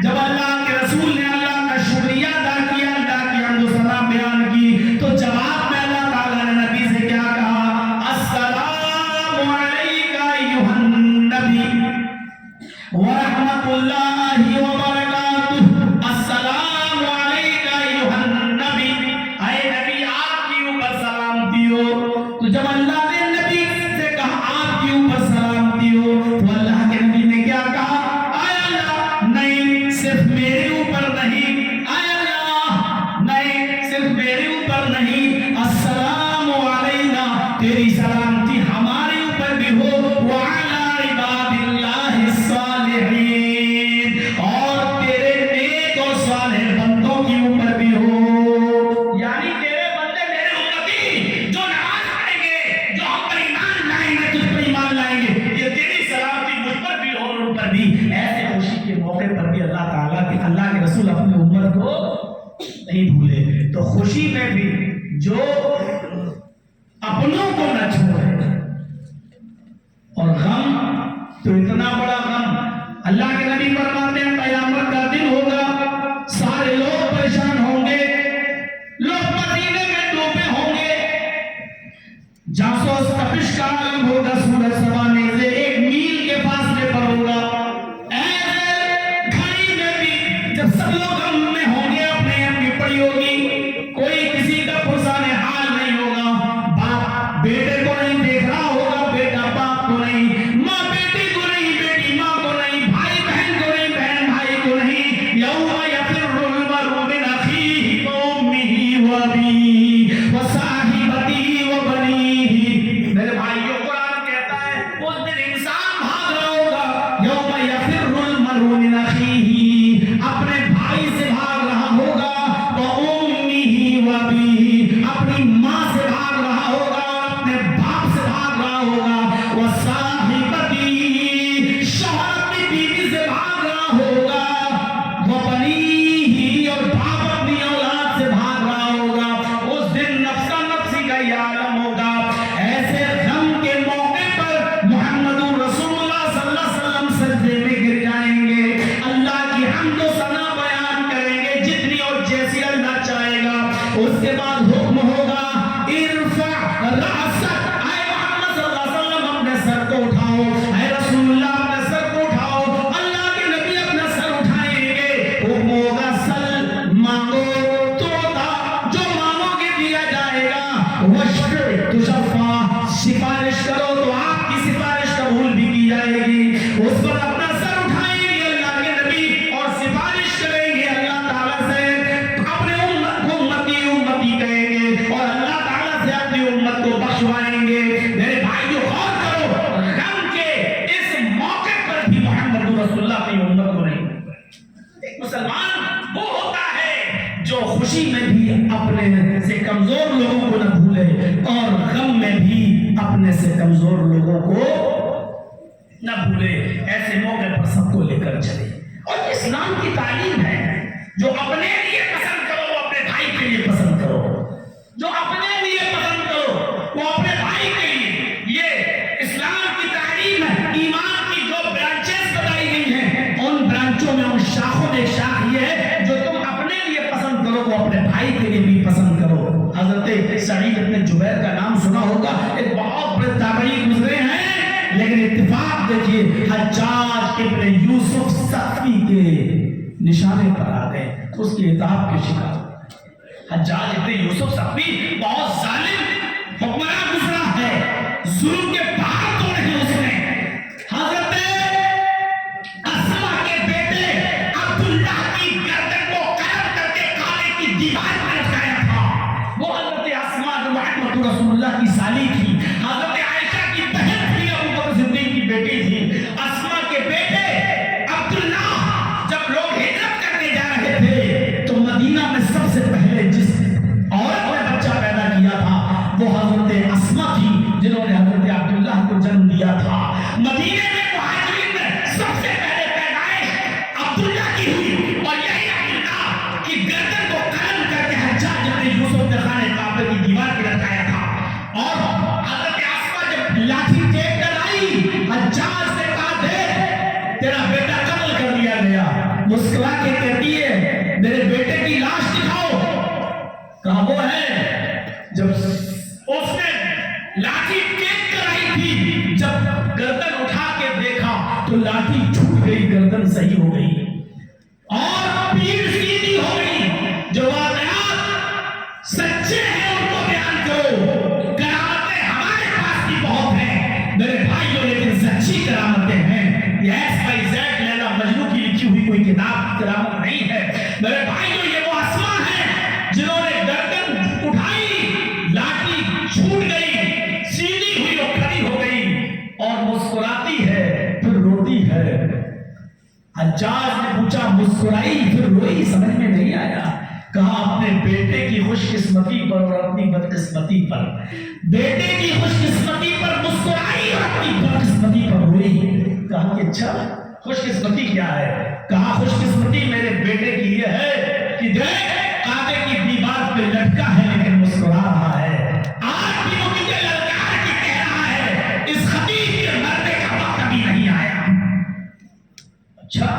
جب اللہ کے رسول نے اللہ کا شکریہ ادا کیا, اللہ کی حمد و ثنا بیان کی, تو جواب میں اللہ تعالیٰ نے نبی سے کیا کہا؟ السلام علیکہ ایھا النبی ورحمۃ اللہ وبرکاتہ. السلام علیکہ ایھا النبی, اے نبی آپ کے اوپر سلامتی ہو. تو جب اللہ نے نبی سے کہا آپ کے اوپر سلامتی ہو, تو اللہ کے نبی نے کیا کہا؟ اے اللہ نہیں, صرف میرے اوپر نہیں, اے اللہ نہیں, صرف میرے اوپر نہیں, السلام علینا, تیری سلامتی ہمارے اوپر بھی ہو, وعلی عباد اللہ الصالحین, اور تیرے نیک اور صالح بندوں کے اوپر بھی ہو. یعنی تیرے بندے میرے امتی جو نماز پڑھیں گے, جو ہم پر ایمان لائیں گے, تجھ پر ایمان لائیں گے, یہ تیری سلامتی مجھ پر بھی ہو اور ان پر بھی. ایسے خوشی کے موقع پر بھی اللہ تعالیٰ کے, اللہ کے رسول اپنے امت کو نہیں بھولے. تو خوشی میں بھی جو اپنوں کو نہ چھوڑے, اور غم تو اتنا بڑا غم, اللہ کے نبی فرماتے ہیں قیامت کا دن ہوگا, سارے لوگ پریشان ہوں گے, لوگ پسینے میں ڈوبے ہوں گے, جاسوس تپش کا عالم ہوگا, سورج سوانے سے 1 میل کے فاصلے پر ہوگا. ایسے گھڑی میں بھی جب سب لوگ غم میں ہوں گے, اپنے اپنی پڑی ہوگی, کوئی کسی کا پرسان حال نہیں ہوگا, باپ بیٹے کو نہیں دیکھ رہا ہوگا, بیٹا باپ کو نہیں, ماں بیٹی کو نہیں, بیٹی ماں کو نہیں, بھائی بہن کو نہیں, بہن بھائی کو نہیں. یوم یفر المرء من اخیہ وامہ وابیہ وصاحبتہ وبنیہ. میرے بھائیوں, قرآن کہتا ہے اس دن انسان میرے بھائیوں غور کرو، غم کے اس موقع پر بھی محمد رسول اللہ اپنی امت کو نہیں، ایک مسلمان وہ ہوتا ہے جو خوشی میں بھی اپنے سے کمزور لوگوں کو نہ بھولے اور غم میں بھی اپنے سے کمزور لوگوں کو نہ بھولے، ایسے موقع پر سب کو لے کر چلے۔ اور اسلام کی تعلیم ہے جو اپنے لیے پسند کرو وہ اپنے بھائی کے لیے پسند کرو، جو اپنے لیے پسند کرو وہ اپنے بھائی کے لیے، یہ اسلام کی تعلیم ہے۔ ایمان کی جو برانچز بتائی گئی ہیں ان برانچوں میں ان شاخوں میں شاخ یہ ہے جو تم اپنے لیے پسند کرو وہ اپنے بھائی کے لیے بھی پسند کرو۔ حضرت سعید بن جبیر کا نام سنا ہوگا، ایک بہت بڑے تابعی گزرے ہیں، لیکن اتفاق دیکھیے حجاج ابن یوسف ثقفی کے نشانے پر آ گئے، اس کی عتاب کے شکار۔ حجاج ابن یوسف ثقفی بہت ظالم حکمران گزرا ہے، ظلم کے پہاڑ توڑے ہیں اس نے۔ حضرت اسما کے بیٹے عبداللہ کی گردن کو قلم کر کے کعبے کی دیوار پر لٹکایا تھا۔ وہ حضرت اسما جو محمد رسول اللہ کی سالی تھی، حضرت عائشہ کی بہن تھی، ابو بکر صدیق کی بیٹی تھی۔ اسما کے بیٹے عبداللہ جب لوگ ہجرت کرنے جا رہے تھے تو مدینہ میں سب سے پہلے جس عورت نے بچہ پیدا کیا تھا وہ حضرت اسما تھی، جنہوں نے حضرت عبداللہ کو جنم دیا تھا۔ مدینے میں مہاجرین میں سب سے پہلے پیدائش عبداللہ کی ہوئی، اور یہی عبداللہ کی گردن کو قلم کر کے حجاج ابن یوسف نے خانہ کعبہ کی دیوار پہ لٹکایا تھا۔ اور حضرت اسما جب لاٹھی ٹیک کر آئی، حجاج نے کہا دیکھ تیرا بیٹا قتل کر دیا گیا۔ مسکرا کے کہتی ہے میرے بیٹے کی لاش دکھاؤ، کہا وہ ہے۔ جب اس نے لاٹھی ٹیک کر آئی تھی، جب گردن اٹھا کے دیکھا تو لاٹھی چھوٹ گئی، گردن صحیح ہو گئی اور پیٹھ سیدھی ہو گئی۔ جو واقعات سچے ہیں ان کو بیان کرو، کرامتیں ہمارے پاس بھی بہت ہیں میرے بھائیوں، لیکن سچی کرامتیں ہیں۔ یہ ایس بائی زیڈ لیلا مجنوں کی لکھی ہوئی کوئی کتاب کرامت نہیں ہے میرے بھائیوں۔ یہ وہ اسما ہیں جنہوں نے گردن اٹھائی، لاٹھی چھوٹ گئی، سیدھی ہوئی اور کھڑی ہو گئی اور مسکراتی ہے پھر روتی ہے۔ حجاج نے پوچھا مسکرائی پھر روئی، سمجھ میں نہیں آیا۔ کہا اپنے بیٹے کی خوش قسمتی پر اور اپنی بدقسمتی پر، بیٹے کی خوش قسمتی پر مسکرائی اور اپنی بدقسمتی پر روئی۔ کہا کہ اچھا خوش قسمتی کیا ہے؟ کہا خوش قسمتی میرے بیٹے کی یہ ہے کہ دیکھ کعبے کی دیوار پہ لٹکا ہے لیکن مسکرا رہا ہے، آج بھی وہ مجھے للکار کے کہہ رہا ہے اس خطیب کے مرنے کا وقت ابھی نہیں آیا۔ اچھا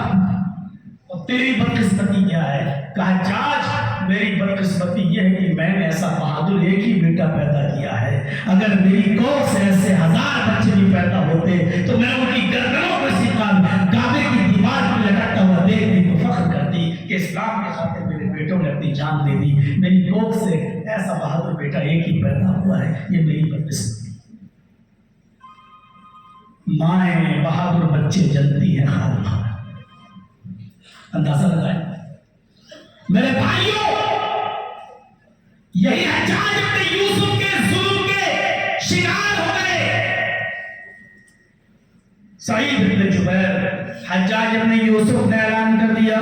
اور تیری بدقسمتی کیا ہے؟ کہا حجاج میری بدقسمتی یہ ہے کہ میں نے ایسا بہادر ایک ہی بیٹا پیدا کیا ہے، اگر میری کوکھ سے ایسے 1000 بچے بھی پیدا ہوتے تو میں ان کی گردنوں پر کعبے کی دیوار پر لٹکتا ہوا دیکھتی تو فخر کرتی کہ اسلام کے خاطر میرے بیٹوں نے اپنی جان دے دی، میری کوکھ سے ایسا بہادر بیٹا ایک ہی پیدا ہوا ہے، یہ میری بدقسمتی۔ مائیں بہادر بچے جنتی ہیں خان خان، اندازہ لگائیں میرے بھائیوں۔ یہی حجاج ابن یوسف کے ظلم کے شکار ہو گئے۔ سعید ابن جبیر، حجاج ابن یوسف نے اعلان کر دیا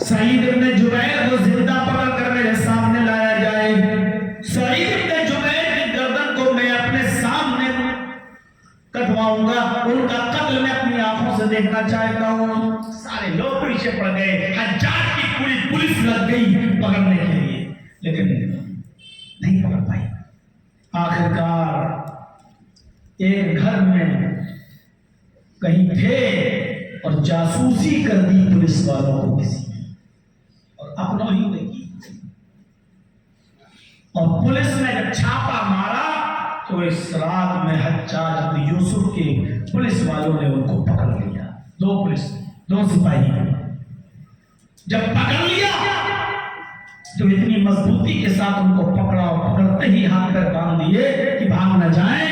سعید ابن جبیر کو زندہ پکڑ کر میرے سامنے لایا جائے۔ سعید ابن جبیر کی گردن کو میں اپنے سامنے کٹواؤں گا، ان کا قتل میں اپنی آنکھوں سے دیکھنا چاہتا ہوں۔ سارے لوگ پیچھے پڑ گئے، حجاج کی پوری پولیس لگ گئی پکڑنے کے لیے، لیکن نہیں پکڑ پائی۔ آخرکار ایک گھر میں کہیں تھے اور جاسوسی کر دی پولیس والوں کو کسی نے، اور اپنوں ہی نے کی، اور پولیس نے جب چھاپا مارا تو اس رات میں حجاج بن یوسف کے پولیس والوں نے ان کو پکڑ لیا۔ دو سپاہی جب پکڑ لیا تو اتنی مضبوطی کے ساتھ ان کو پکڑا، اور پکڑتے ہی ہاتھ پیر باندھ دیے کہ بھاگ نہ جائیں،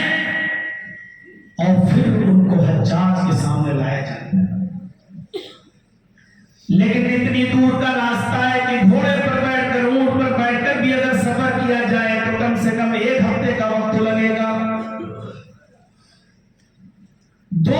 اور پھر ان کو حجاج کے سامنے لایا جائے۔ لیکن اتنی دور کا راستہ ہے کہ گھوڑے پر بیٹھ کر، اونٹ پر بیٹھ کر بھی اگر سفر کیا جائے تو کم سے کم 1 ہفتے کا وقت لگے گا۔ 2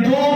2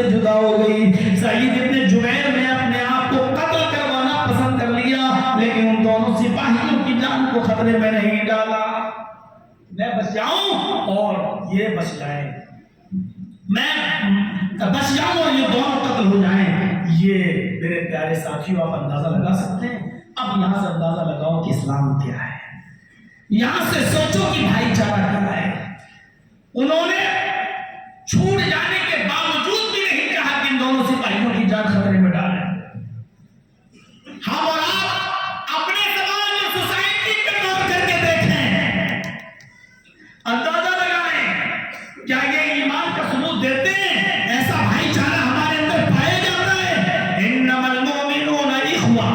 سے جدا ہو گئی. سعید ابن جبیر نے اپنے آپ کو قتل کروانا پسند کر لیا لیکن ان دونوں سپاہیوں کی جان کو خطرے میں نہیں ڈالا. میں بچ جاؤں اور یہ بچ جائیں, میں بچ جاؤں اور یہ دونوں قتل ہو جائیں. یہ میرے پیارے ساتھیوں آپ اندازہ لگا سکتے ہیں. اب یہاں سے اندازہ لگاؤ کہ اسلام کیا ہے, یہاں سے سوچو کہ بھائی چارہ کیا ہے. انہوں نے چھوٹ جانے کے باوجود بھی نہیں کہا کہ ان دونوں سپاہیوں کی جان خطرے میں ڈالیں. ہم اور آپ اپنے سماج اور سوسائٹی پہ غور کر کے دیکھیں, اندازہ لگائیں کیا یہ ایمان کا ثبوت دیتے ہیں؟ ایسا بھائی چارہ ہمارے اندر پایا جاتا ہے؟ انما المؤمنون اخوہ,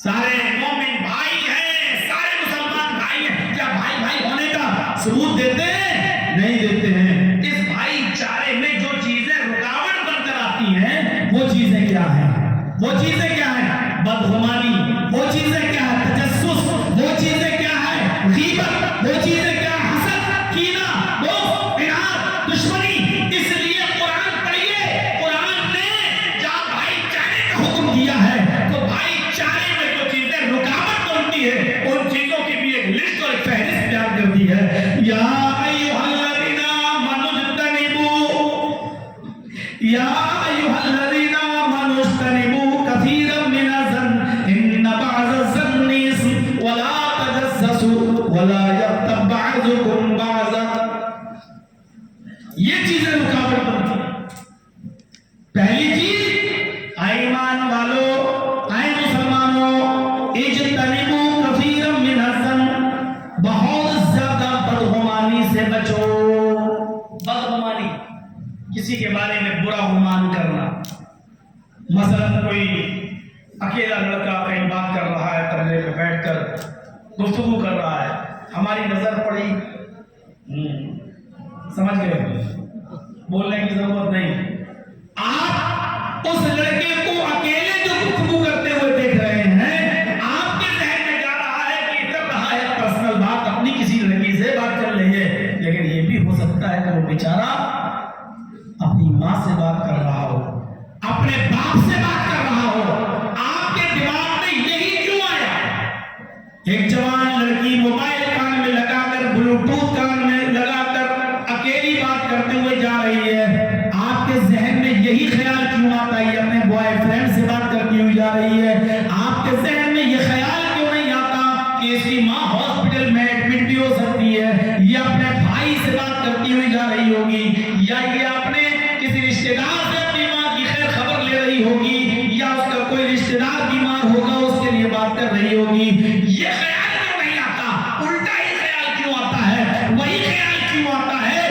سارے مومن بھائی ہیں, سارے مسلمان بھائی ہیں. کیا بھائی بھائی ہونے کا ثبوت دیتے ہیں؟ نہیں دیتے ہیں. اس بھائی چارے میں جو چیزیں رکاوٹ بن کر آتی ہیں وہ چیزیں کیا ہیں؟ وہ چیزیں کیا ہیں؟ بدگمانی. وہ چیزیں کیا ہے؟ تجسس. وہ چیزیں کیا ہے؟ غیبت. وہ چیزیں کیا ہے؟ حسد, کینہ, بغض, اناد, دشمنی. اس لیے قرآن پڑھیے, قرآن نے جب بھائی چارے کا حکم دیا ہے تو بھائی چارے میں جو چیزیں رکاوٹ بنتی ہے ان چیزوں کی بھی ایک لسٹ اور ایک فہرست تیار کر دی ہے. یا ایھا الذین آمنوا اجتنبوا, یا ایھا الذین آمنوا اجتنبوا کثیرا من الظن ان بعض الظن اثم ولا تجسسوا ولا یغتب بعضکم بعضا. یہ چیزیں رکاوٹ بنتی ہیں. پہلی چیز, اے ایمان والو, اے مسلمانوں, اجتنبوا کثیرا من الظن, بہت زیادہ بدگمانی سے بچو. بدگمانی, کسی کے بارے میں برا گمان کرنا. مثلا کوئی اکیلا لڑکا کہیں بات کر رہا ہے, ترلے پہ بیٹھ کر گفتگو کر رہا ہے, ہماری نظر پڑی, سمجھ گئے, بولنے کی ضرورت نہیں. آپ اس لڑکے کو اکیلے جو گفتگو کرتے ہوئے دیکھ رہے ہیں, آپ کے ذہن میں جا رہا ہے کہ کر رہا ہے پرسنل بات, اپنی کسی لڑکی سے بات کر رہی ہے, لیکن یہ بھی ہو سکتا ہے کہ وہ بیچارہ اپنی ماں سے بات کر رہا ہو, اپنے باپ سے بات کر رہا ہو. آپ کے دماغ میں یہی کیوں آیا؟ ایک جوان لڑکی موبائل کان میں لگا کر, بلوٹوتھ کان میں لگا کر اکیلی بات کرتے ہوئے جا رہی ہے. آپ کے ذہن میں یہی خیال کیوں آتا ہے؟ یہ اپنے بوائے فرینڈ سے بات کرتی ہوئی جا رہی ہے. آپ کے ذہن میں یہ خیال کیوں نہیں آتا کہ اس کی ماں ہاسپٹل میں ایڈمٹ بھی ہو سکتی ہے, یہ اپنے بھائی سے بات کرتی ہوئی جا رہی ہوگی, یا یہ اپنے کسی رشتے دار سے اپنی ماں کی خیر خبر لے رہی ہوگی, یا اس کا کوئی رشتے دار بیمار ہوگا اس کے لیے بات کر رہی ہوگی. یہ خیال کیوں نہیں آتا؟ الٹا ہی خیال کیوں آتا ہے؟ وہی خیال کیوں آتا ہے؟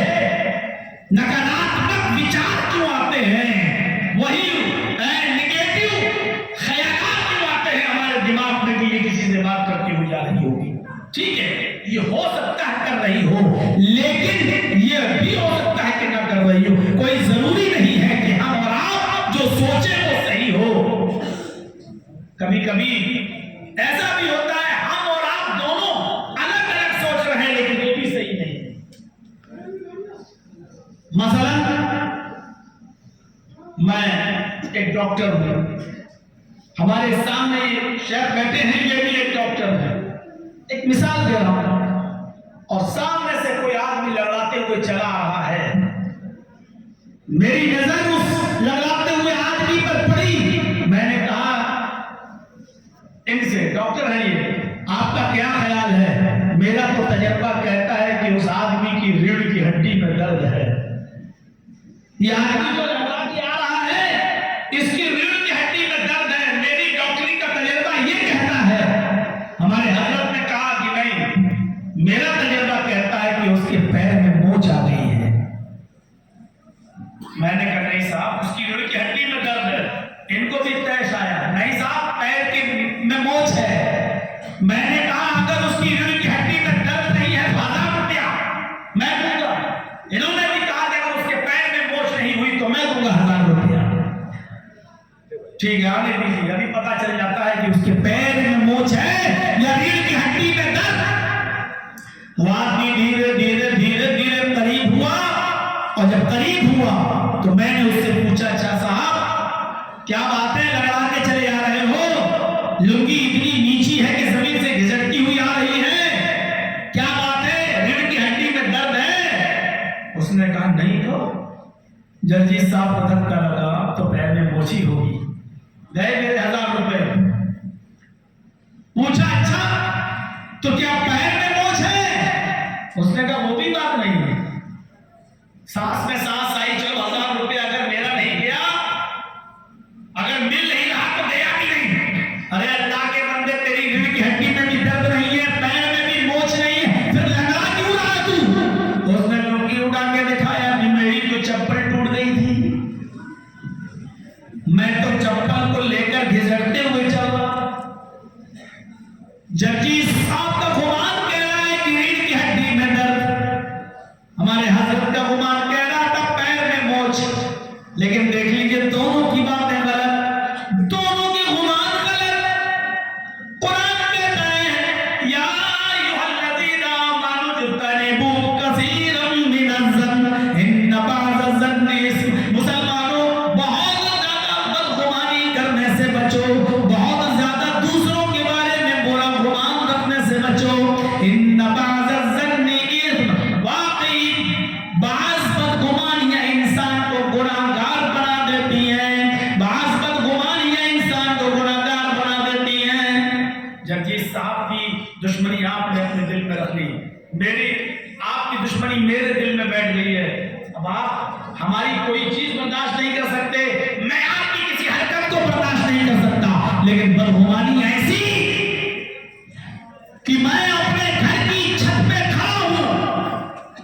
نکاراتمک وچار کیوں آتے ہیں؟ وہی نیگیٹو خیالات کیوں آتے ہیں ہمارے دماغ میں کہ یہ کسی سے بات کرتی ہوئی جا رہی ہوگی. ٹھیک ہے, یہ ہو سکتا ہے کر رہی ہو, لیکن یہ بھی ہو سکتا ہے کہ نہ کر رہی ہو. کوئی ضروری نہیں ہے کہ ہم اور آپ جو سوچیں وہ صحیح ہو. کبھی کبھی ایسا بھی ہوتا ہے ہم اور آپ دونوں الگ الگ سوچ رہے ہیں لیکن وہ بھی صحیح نہیں ہے. مثلا میں ایک ڈاکٹر ہوں, ہمارے سامنے شیخ بیٹھے ہیں, یہ بھی ایک ڈاکٹر ہے. ایک مثال دے رہا ہوں, اور سامنے سے کوئی آدمی لڑاتے ہوئے چلا آ رہا ہے. میری نظر اس لڑاتے ہوئے آدمی پر پڑی. میں نے کہا ان سے, ڈاکٹر ہیں یہ, آپ کا کیا خیال ہے؟ میرا تو تجربہ کہتا ہے کہ اس آدمی کی ریڑھ کی ہڈی میں درد ہے. یہ آدمی جو لڑا کے آ رہا ہے اس کی ریڑھ کی ہڈی میں درد ہے. میری ڈاکٹری کا تجربہ یہ کہتا ہے. ہمارے حضرت نے کہا کہ نہیں, میرا تجربہ کہتا ہے کہ اس کے پیر میں موچ آ گئی ہے. میں نے کہا نہیں صاحب, اس کی ریڑھ کی ہڈی میں درد ہے. ان کو بھی پیش آیا, نہیں صاحب پیر کی میں موچ ہے. میں نے کہا اگر اس کی ریڑھ کی ہڈی میں درد نہیں ہے 1000 روپیہ میں دوں گا. انہوں نے بھی کہا کہ اگر اس کے پیر میں موچ نہیں ہوئی تو میں دوں گا 1000 روپیہ. ٹھیک ہے, آنے دیجیے, ابھی پتا چل جاتا ہے کہ اس کے پیر میں موچ ہے یا ریڑھ کی ہڈی میں درد. وہ آدمی دھیرے دھیرے دھیرے دھیرے قریب ہوا اور جب قریب ہوا تو میں نے اس سے پوچھا اچھا صاحب کیا باتیں لڑا کے چلے آ رہے ہو؟ لنگی اتنی نیچی ہے کہ زمین سے گھسٹتی ہوئی آ رہی ہے، کیا بات ہے؟ ریڑھ کی ہڈی میں درد ہے؟ اس نے کہا نہیں تو جرجیت صاحب کو دھکا لگا تو پیر میں موچی ہوگی، گئے میرے 1000 روپے۔ پوچھا اچھا تو کیا پیر میں موچ ہے؟ اس نے کہا وہ بھی بات نہیں ہے، سانس میں سانس آئی، چلو 1000 روپے اگر میرا نہیں گیا، اگر مل نہیں رہا تو گیا بھی نہیں۔ ارے اللہ کے بندے تیری ریڑھ کی ہڈی میں بھی درد نہیں ہے، پیر میں بھی موچ نہیں ہے، پھر لگا کیوں رہا تو؟ اس نے لنگی اٹھا کے دکھایا کہ میری تو چپل ٹوٹ گئی تھی، میں تو چپل کو لے کر گھسٹتے ہوئے چل رہا۔ جرجیت صاحب کا گمان کہہ رہا ہے کہ ریڑھ کی ہڈی میں درد، ہمارے حضرت کا گمان کہہ رہا تھا پیر میں موچ، لیکن دیکھ لیجئے دونوں کی باتیں غلط، دونوں کے گمان غلط۔ قرآن کہتا ہے یا ایھا الذین آمنوا اجتنبوا کثیرا من الظن ان بعض الظن اثم۔ مسلمانوں بہت زیادہ بدگمانی کرنے سے بچو، بہت زیادہ دوسروں کے بارے میں برا گمان رکھنے سے بچو۔ ان بعض الظن اثم، واقعی بعض بدگمانیاں انسان کو گناہگار بنا دیتی ہیں، بعض بدگمانیاں انسان کو گناہگار بنا دیتی ہیں۔ جرجیت صاحب کی دشمنی آپ نے اپنے دل میں رکھ لی، میری آپ کی دشمنی میرے دل میں بیٹھ گئی ہے، اب آپ ہماری کوئی چیز برداشت نہیں کر سکتے، میں آپ کی کسی حرکت کو برداشت نہیں کر سکتا، لیکن بدگمانی ایسی کہ میں اپنے گھر کی چھت پہ کھڑا ہوں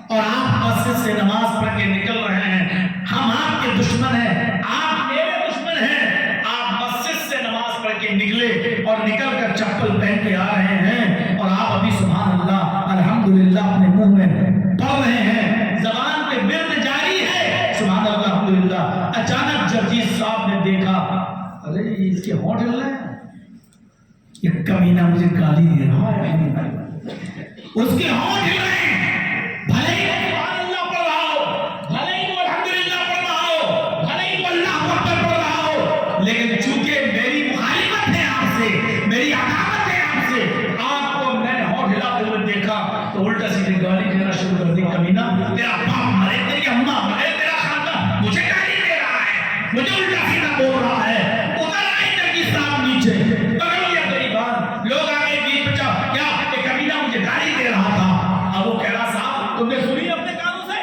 اور آپ مسجد سے نماز پڑھ کے نکل رہے ہیں، ہم آپ کے دشمن ہیں، آپ میرے دشمن ہیں، آپ مسجد سے نماز پڑھ کے نکلے اور نکل کر چپل پہن کے آ رہے ہیں اور آپ ابھی سبحان اللہ الحمدللہ اپنے منہ میں پڑھ رہے ہیں، زبان پہ ورد جاری ہے سبحان اللہ الحمدللہ۔ اچانک جرجیت صاحب نے دیکھا ارے اس کے ہونٹ ہل رہے ہیں، یہ کمینہ مجھے گالی دے رہا ہے، اس کے ہونٹ ہل رہے ہیں، بھلے ہی وہ سبحان اللہ پڑھ رہا ہو، بھلے ہی وہ الحمدللہ پڑھ رہا ہو، بھلے ہی وہ اللہ اکبر پڑھ رہا ہو، لیکن چونکہ میری مخالفت ہے آپ سے، میری عداوت ہے آپ سے، آپ کو میں نے ہونٹ ہلاتے ہوئے دیکھا تو الٹا سیدھی گالی دینا شروع کر دی، کمینہ تیرا باپ مرے، تیری اماں مرے، تیرا خاندان مجھے گالی دے رہا ہے، مجھے الٹا سیدھا بول رہا ہے۔ اتر آئے جرجیت صاحب نیچے، پکڑ لیا غریبان، لوگ آگے بیچ بچا کیا کہ کمینہ مجھے گالی دے رہا تھا۔ اب وہ کہہ رہا صاحب تم نے سنی اپنے کانوں سے؟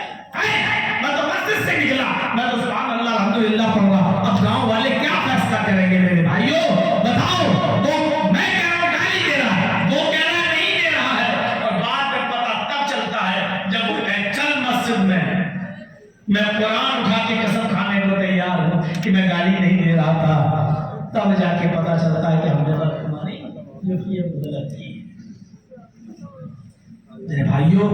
میں تو مسجد سے نکلا، میں تو سبحان اللہ الحمدللہ پڑھ رہا، اب گاؤں والے کیا فیصلہ کریں گے میرے بھائیوں بتاؤ؟ وہ میں کہہ رہا ہوں گالی دے رہا ہے، وہ کہہ رہا ہے نہیں دے رہا ہے، اور بعد میں پتہ تب چلتا ہے جب وہ کہے چل مسجد میں قرآن اٹھا کے قسم کھانے کو تیار ہوں کہ میں گالی نہیں دے رہا تھا، تب جا کے پتہ چلتا ہے کہ ہم نے بدگمانی جو کی ہے وہ غلط کی۔ میرے بھائیوں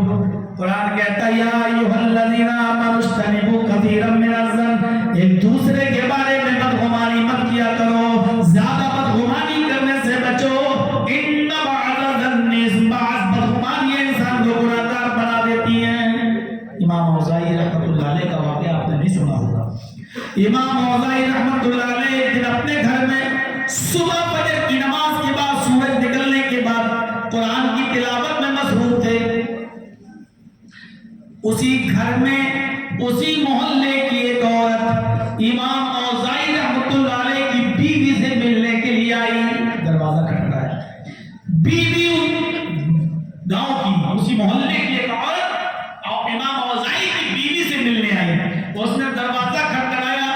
قرآن کہتا ہے یا ایھا الذین آمنوا اجتنبوا کثیرا من الظن، ایک دوسرے کے بارے میں بدگمانی مت کیا کرو، زیادہ بدگمانی کرنے سے بچو، ان بعض الظن اثم، بعض بدگمانیاں انسان کو گناہگار بنا دیتی ہیں۔ امام اوزاعی رحمۃ اللہ علیہ کا واقعہ آپ نے نہیں سنا ہوگا، امام اوزاعی رحمۃ اللہ علیہ ایک دن اپنے گھر میں صبح فجر کی نماز کے بعد سورج نکلنے کے بعد قرآن کی تلاوت میں مصروف تھے، اسی گھر میں اسی محلے کی ایک عورت امام اوزاعی رحمۃ اللہ علیہ کی بیوی سے ملنے کے لیے آئی، دروازہ کھٹکھٹایا، بیوی گاؤں کی اسی محلے کی ایک عورت اور امام اوزاعی کی بیوی سے ملنے آئی، اس نے دروازہ کھٹکھٹایا،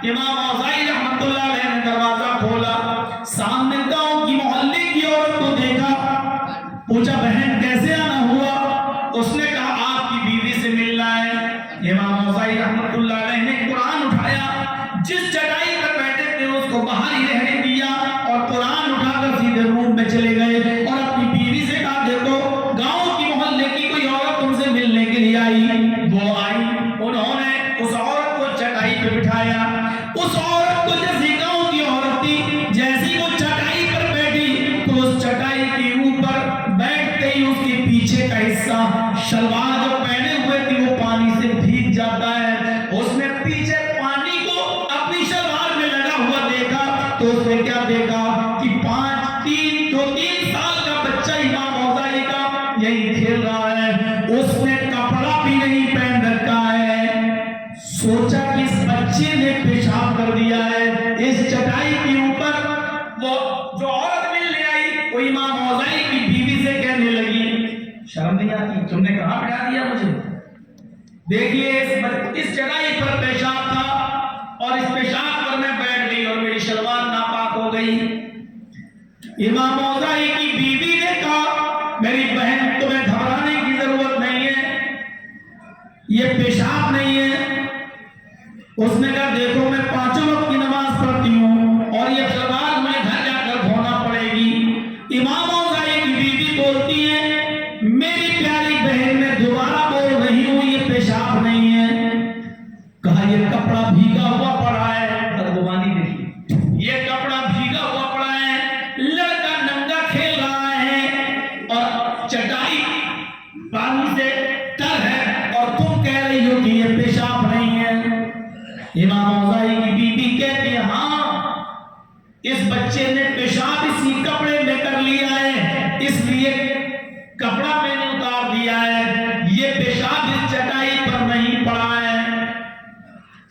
امام اوزاعی رحمۃ اللہ علیہ نے دروازہ کھولا، سامنے گاؤں کی محلے کی عورت کو دیکھا، پوچھا بہن کیسے آنا ہوا؟ اس نے کہا آپ کی بیوی سے ملنا ہے۔ امام اوزاعی رحمۃ اللہ علیہ نے قرآن اٹھایا، جس چٹائی پر بیٹھے تھے اس کو باہر ہی رہنے دیا اور قرآن اٹھا کر سیدھے روم میں چلے گئے اور اپنی بیوی سے کہا دیکھو گاؤں کی محلے کی کوئی عورت تم سے ملنے کے لیے آئی۔ وہ آئی، انہوں نے اس عورت کو چٹائی پہ بٹھایا، اس عورت کو جیسی گاؤں کی عورت تھی، جیسی وہ چٹائی پر بیٹھی تو اس چٹائی کے اوپر بیٹھتے ہی اس کے پیچھے کا حصہ شلوار جو پہنے ہوئے تھی وہ پانی سے بھیگ جاتا ہے، کے کیا دیکھا کہ 2-3 سال کا بچہ امام اوزاعی کا یہی کھیل رہا ہے، اس نے کپڑا بھی نہیں پہن رکھا ہے۔ سوچا کہ اس بچے نے پیشاب کر دیا ہے۔ اس چٹائی کے اوپر وہ جو عورت ملنے آئی وہ امام اوزاعی کی بیوی سے کہنے لگی، شرم نہیں آتی؟ تم نے کہاں بٹھا دیا مجھے؟ دیکھیے اس چٹائی پر پیشاب تھا اور اس پیشاب پر میں بیٹھ گئی اور میری شلوار ناپاک ہو گئی۔ امام اوزاعی کی بیوی نے کہا، میری بہن تمہیں گھبرانے کی ضرورت نہیں ہے، یہ پیشاب نہیں ہے۔ اس نے کہا دیکھو میں 5 وقت کی نماز پڑھتی ہوں اور یہ شلوار مجھے گھر جا کر دھونا پڑے گی۔ امام اوزاعی کی بیوی بولتی ہے، میری پیاری بہن میں دوبارہ بول رہی ہوں یہ پیشاب نہیں ہے۔ کہا یہ کپڑا بھیگا ہوا پڑا ہے، بدگمانی دیکھیے، یہ کپڑا بھیگا ہوا پڑا ہے، لڑکا ننگا کھیل رہا ہے اور چٹائی پانی سے تر ہے اور تم کہہ رہی ہو کہ یہ پیشاب نہیں ہے۔ امام اوزاعی کی بیوی کہتی ہے ہاں اس بچے نے پیشاب اسی کپڑے میں کر لیا ہے، اس لیے کپڑا میں نے اتار دیا ہے، یہ پیشاب اس چٹائی پر نہیں پڑا ہے۔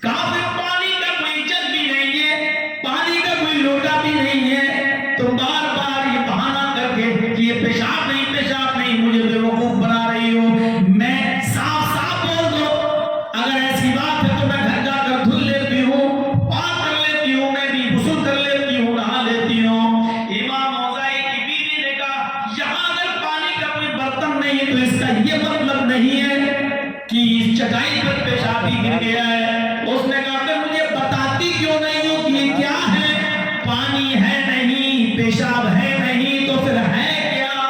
کافی پانی کا کوئی جگ بھی نہیں ہے، پانی کا کوئی لوٹا بھی نہیں ہے، تو بار بار یہ بہانہ کر کے کہ یہ پیشاب نہیں مجھے بے وقوف بنا رہی ہو۔ میں صاف بول دو، اگر ایسی بات ہے تو میں گھر جا کر دھل لیتی ہوں، پاک کر لیتی ہوں، میں بھی غسل کر لیتی ہوں، نہا لیتی ہوں۔ امام اوزاعی کی بیوی نے کہا یہاں اگر پانی کا کوئی برتن نہیں ہے تو اس کا یہ مطلب نہیں ہے کہ اس چٹائی پر پیشاب ہی گر گیا ہے۔ اس نے کہا کہ مجھے بتاتی کیوں نہیں ہو کہ یہ کیا ہے؟ پانی ہے نہیں، پیشاب ہے نہیں، تو پھر ہے کیا؟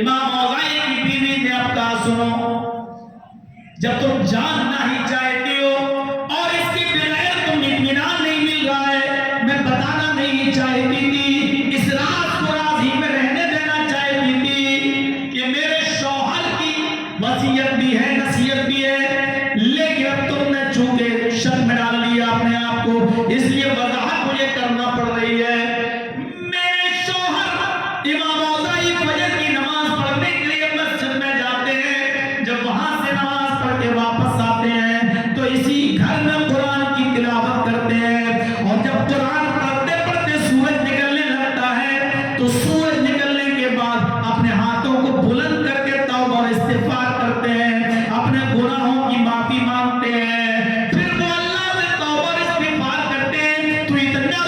امام اوزاعی کی بیوی نے اب کہا سنو، جب تم جاننا ہی چاہتی ہو اور اس کے بغیر تم اطمینان نہیں مل رہا ہے، میں بتانا نہیں چاہتی تھی، اس راز کو راز ہی میں رہنے دینا چاہتی تھی کہ میرے شوہر کی وصیت بھی ہے، نصیحت بھی ہے، لیکن اب تم نے چونکہ شک میں ڈال لیا اپنے آپ کو، اس لیے وضاحت مجھے کرنا پڑ رہی ہے۔ میرے شوہر امام اوزاعی فجر کی نماز پڑھنے کے لیے مسجد میں جاتے ہیں، جب وہاں سے نماز پڑھ کے واپس آتے ہیں تو اسی گھر میں قرآن کی تلاوت کرتے ہیں، اور جب قرآن پڑھتے پڑھتے سورج نکلنے لگتا ہے تو سورج نکلنے کے بعد اپنے ہاتھوں کو بلند کر کے توبہ اور استغفار کرتے ہیں، اپنے گناہوں کی معافی مانگتے ہیں، پھر وہ اللہ سے توبہ اور استغفار کرتے ہیں تو اتنا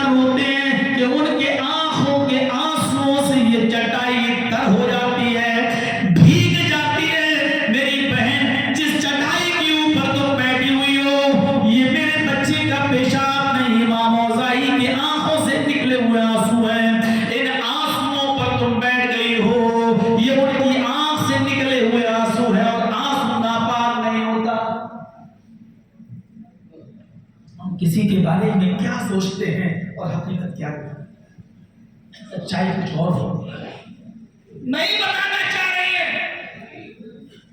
روتے ہیں کہ ان کے آنکھوں کے آنسوؤں سے یہ چٹائی تر ہو جاتی ہے، بھیگ جاتی ہے۔ میری بہن جس چٹائی کے اوپر تم بیٹھی ہوئی ہو یہ میرے بچے کا پیشاب نہیں، امام اوزاعی کے آنکھوں سے نکلے ہوئے آنسو ہیں، ان آنسوؤں پر تم بیٹھ گئی ہو، یہ ان کی آنکھ سے نکلے ہوئے آنسو ہے اور آنسو ناپاک نہیں ہوتا۔ ہم کسی کے بارے میں کیا سوچتے ہیں اور حقیقت کیا ہے؟ سچائی کچھ اور ہو، نہیں بتانا چاہ رہی ہے،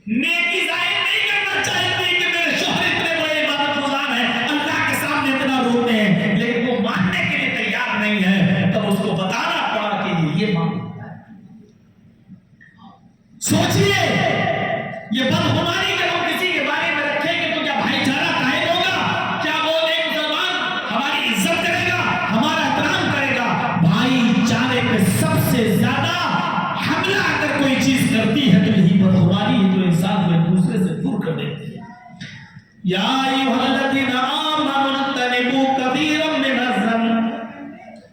نیکی ظاہر نہیں کرنا چاہتی کہ میرے شوہر اتنے بڑے عبادت گزار ہیں، اللہ کے سامنے اتنا روتے ہیں، لیکن وہ ماننے کے لیے تیار نہیں ہے، تب اس کو بتانا پڑا کہ یہ مانگتا ہے۔ سوچئے یہ بدگمانی جب ہم کسی کے بارے میں رکھیں گے تو کیا بھائی چارہ قائم ہوگا؟ کیا وہ ایک مسلمان ہماری عزت کرے گا، ہمارا احترام کرے گا؟ بھائی چارے پہ سب سے زیادہ حملہ اگر کوئی چیز کرتی ہے تو یہی بدگمانی ہے جو انسان کو ایک دوسرے سے دور کر دیتی ہے۔ یا ایھا الذین آمنوا اجتنبوا کثیرا من الظن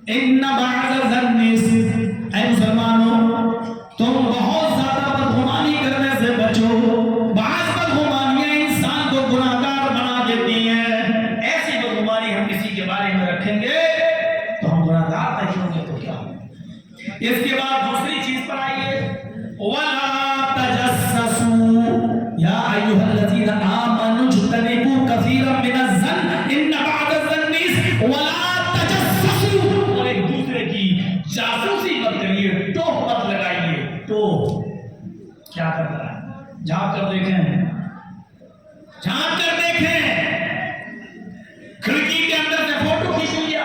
ان بعض الظن اثم۔ اے مسلمانوں تم بہت زیادہ بدگمانی کرنے سے بچو، بعض بدگمانیاں انسان کو گناہگار بنا دیتی ہیں۔ ایسی بدگمانی ہم کسی کے بارے میں رکھیں گے تو ہم گناہگار نہیں ہوں گے تو کیا ہوگا؟ اس کے بعد دوسری چیز پر آئیے، وَلَا تَجَسَّسُوا یا ایھا الذین آمنوا اجتنبوا کثیرا من الظن ان بعض الظن اثم وَلَا تَجَسَّسُوا، اور ایک دوسرے کی جاسوسی مت کریے، ٹوپ مت لگائیے۔ ٹوپ کیا کرتا ہے؟ جھانک کر دیکھیں، جھانک کر دیکھیں، کھڑکی کے اندر سے فوٹو کھینچ لیا،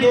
2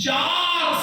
4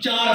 4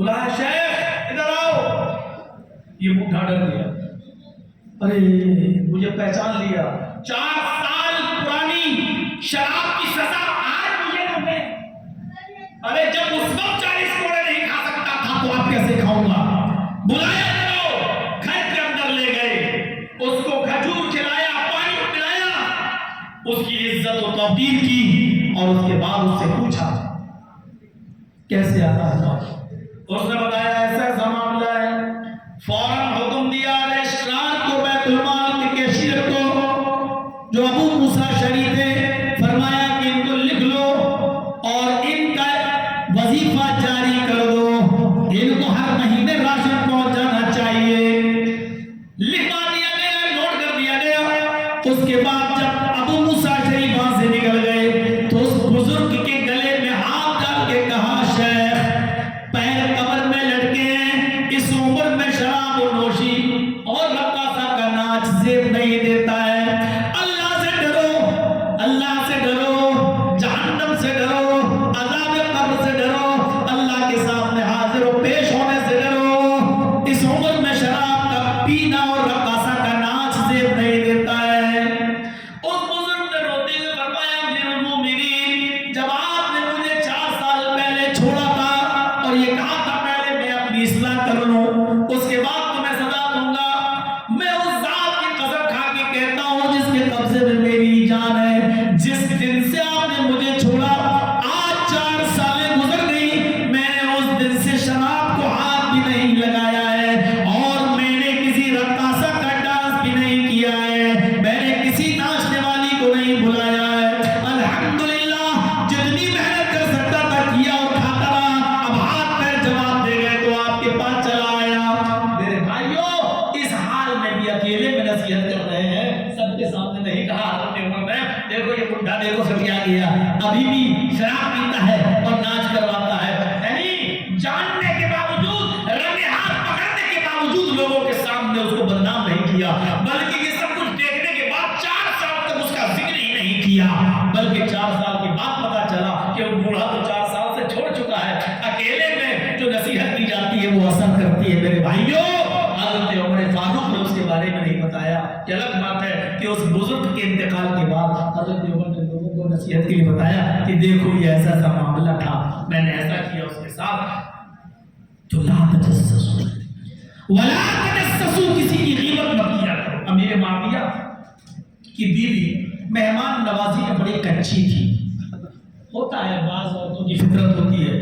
بلایا شیخ ادھر آؤ. یہ بوڑھا ڈر گیا, ارے مجھے پہچان لیا, 4 سال پرانی شراب کی سزا آج مجھے نہ دے. ارے جب اس وقت 40 کوڑے نہیں کھا سکتا تھا تو آپ کیسے کھاؤں گا. بلایا گھر کے اندر لے گئے, اس کو کھجور کھلایا, پانی پلایا, اس کی عزت و توقیر کی, اور اس کے بعد اس سے پوچھا کیسے آتا ہے. اس نے بتایا ایسا ایسا معاملہ ہے. فوراً حکم دیا رجسٹرار کو, بیت المال کے کیشیئر کو جو ابو موسیٰ اشعری تھے, فرمایا کہ ان کو لکھ لو اور ان کا وظیفہ جاری کر دو, ان کو ہر مہینے راشن پہنچانا چاہیے. لکھوا دیا گیا, نوٹ کر دیا گیا. اس کے بعد جب ابو موسیٰ اشعری وہاں سے نکل گئے تو اس بزرگ کے گلے میں ہاتھ ڈال کے کہا شیخ پیر قبر میں لٹکے ہیں, اس عمر میں شراب و نوشی اور رقاصہ کا ناچ زیب نہیں دیتا ہے. اللہ سے ڈرو, اللہ سے ڈرو, جہنم سے ڈرو, عذاب قبر سے ڈرو, اللہ کے سامنے حاضر و پیش ہونے سے ڈرو. اس عمر میں شراب کا پینا اور رقاصہ کا ناچ زیب نہیں دیتا ہے. اس بزرگ نے روتے ہوئے فرمایا امیر المومنین, جب آپ نے مجھے 4 سال پہلے چھوڑا تھا اور یہ کہا تھا پہلے میں اپنی اصلاح کر لوں, اس کے بعد تو میں سزا دوں گا. میں اس ذات کی قسم کھا کے کہتا ہوں جس کے قبضے میں میری جان ہے, جس دن سے آپ نے مجھے چھوڑا آج 4 سالیں گزر گئی, میں نے اس دن سے شراب کو ہاتھ بھی نہیں لگایا ہے, اور میں نے کسی رقاصہ کا ڈانس بھی نہیں کیا ہے, میں نے کسی ناچنے والی کو نہیں بلایا ہے. الحمدللہ جتنی محنت کر سکتا تھا کیا اور کھاتا رہا. اب ہاتھ پیر جواب دے گئے تو آپ کے پاس چلا آیا. میرے بھائیوں, اس حال میں بھی اکیلے میں نصیحت کر رہے ہیں, سب کے سامنے نہیں کہا. حضرت عمر نے دیکھو یہ بڈھا دیکھو سب کیا گیا, ابھی بھی شراب پیتا ہے اور ناچ کرواتا ہے. یعنی جاننے کے باوجود, رنگ ہاتھ پکڑنے کے باوجود لوگوں کے سامنے اس کو بدنام نہیں کیا, بلکہ یہ سب کچھ دیکھنے کے بعد 4 سال تک اس کا ذکر ہی نہیں کیا, بلکہ 4 سال کے بعد پتا چلا کہ وہ بوڑھا تو 4 سال سے چھوڑ چکا ہے. اکیلے میں جو نصیحت کی جاتی ہے وہ اثر کرتی ہے. میرے بھائیوں, حضرت عمر فاروق نے اس کے بارے میں نہیں بتایا. کہ الگ بات ہے کہ اس بزرگ کے انتقال کے بعد حضرت عمر نے لوگوں کو نصیحت کے لیے بتایا کہ دیکھو یہ ایسا ایسا معاملہ تھا, میں نے ایسا کیا اس کے ساتھ. تو لا تجسسوا ولا تجسسوا, کسی کی غیبت مت کیا کرو. امیر معاویہ کی بیوی مہمان نوازی میں بڑی کچی تھی. ہوتا ہے بعض عورتوں کی فطرت ہوتی ہے,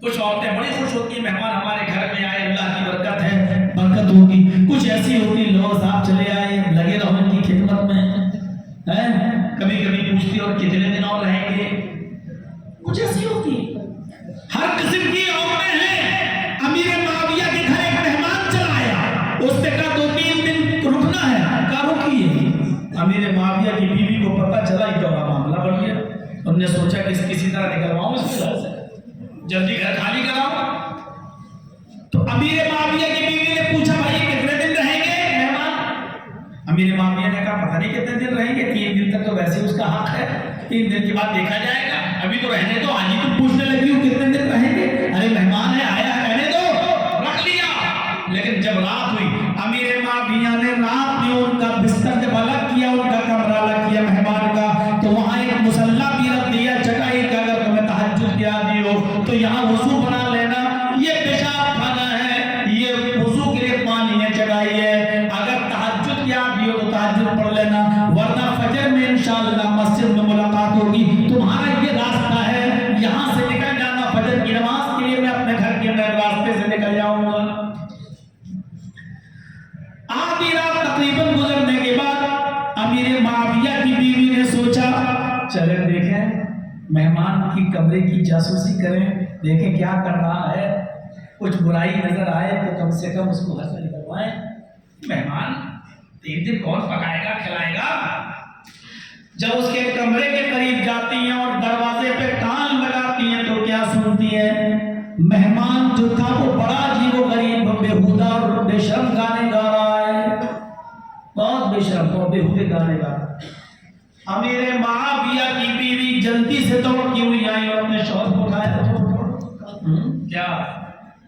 کچھ عورتیں بڑی خوش ہوتی ہیں مہمان ہمارے گھر میں آئے, اللہ کی برکت ہے, برکت ہوگی. کچھ ایسی ہوتی لو صاحب چلے آئے, لگے رہو ان کی خدمت میں, کبھی کبھی پوچھتی اور کتنے دن اور رہیں گے. کچھ ایسی ہوتی ہر قسم کی عورتیں ہیں. امیر معاویہ کے گھر ایک مہمان چلا آیا, اس نے کہا 2-3 دن رکنا ہے, کہا رکیے. امیر معاویہ کی بیوی کو پتہ چلا یہ تو معاملہ بڑھ گیا. انہوں نے سوچا کہ کسی طرح نکلواؤں اس گھر سے, جلدی گھر خالی کراؤ. تو امیر معاویہ کی بیوی نے پوچھا بھائی کتنے دن رہیں گے مہمان. امیر معاویہ نے کہا پتہ نہیں کتنے دن رہیں گے, 3 دن تک تو ویسے اس کا حق ہے, 3 دن کے بعد دیکھا جائے گا, ابھی تو رہنے دو. آج ہی تم پوچھنے لگی ہو کتنے دن رہیں گے, ارے مہمان ہے آیا ہے رہنے دو, رکھ لیا. لیکن جب رات ہوئی, امیر معاویہ نے رات میں ان کا بستر جب الگ کیا, ان کا کمرہ الگ کیا مہمان کا, تو وہاں ایک مصلی بھی رکھ دیا چٹائی کا, اگر تمہیں تہجد کی عادی ہو تو یہاں وضو بنا لینا, یہ پیشاب کھانا ہے, یہ وضو کے لیے پانی ہے, چٹائی ہے, اگر تہجد کی عادی ہو تو تہجد پڑھ لینا, ورنہ فجر میں انشاءاللہ مسجد میں ملاقات ہوگی. تمہارا یہ راستہ ہے, یہاں سے نکل جانا فجر کی نماز کے لیے, میں اپنے گھر کے راستے سے نکل جاؤں گا. آدھی رات تقریباً گزرنے کے بعد امیر معاویہ کی بیوی نے سوچا چلیں دیکھیں مہمان کی کمرے کی جاسوسی کریں, دیکھیں کیا کر رہا ہے, کچھ برائی نظر آئے تو کم سے کم اس کو گھر سے نکلوائیں. مہمان 3 دن کون پکائے گا کھلائے گا. جب اس کے کمرے کے قریب جاتی ہیں اور دروازے پہ کان لگاتی ہیں تو کیا سنتی ہیں, مہمان جو تھا وہ بڑا عجیب و غریب بےہودہ اور بے شرم گانے گا رہا ہے, بہت بے شرم اور بےہودے گانے گا رہا ہے. امیر معاویہ کی بیوی جلدی سے دوڑتی ہوئی آئی اور اپنے شوہر کو اٹھایا, کیا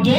2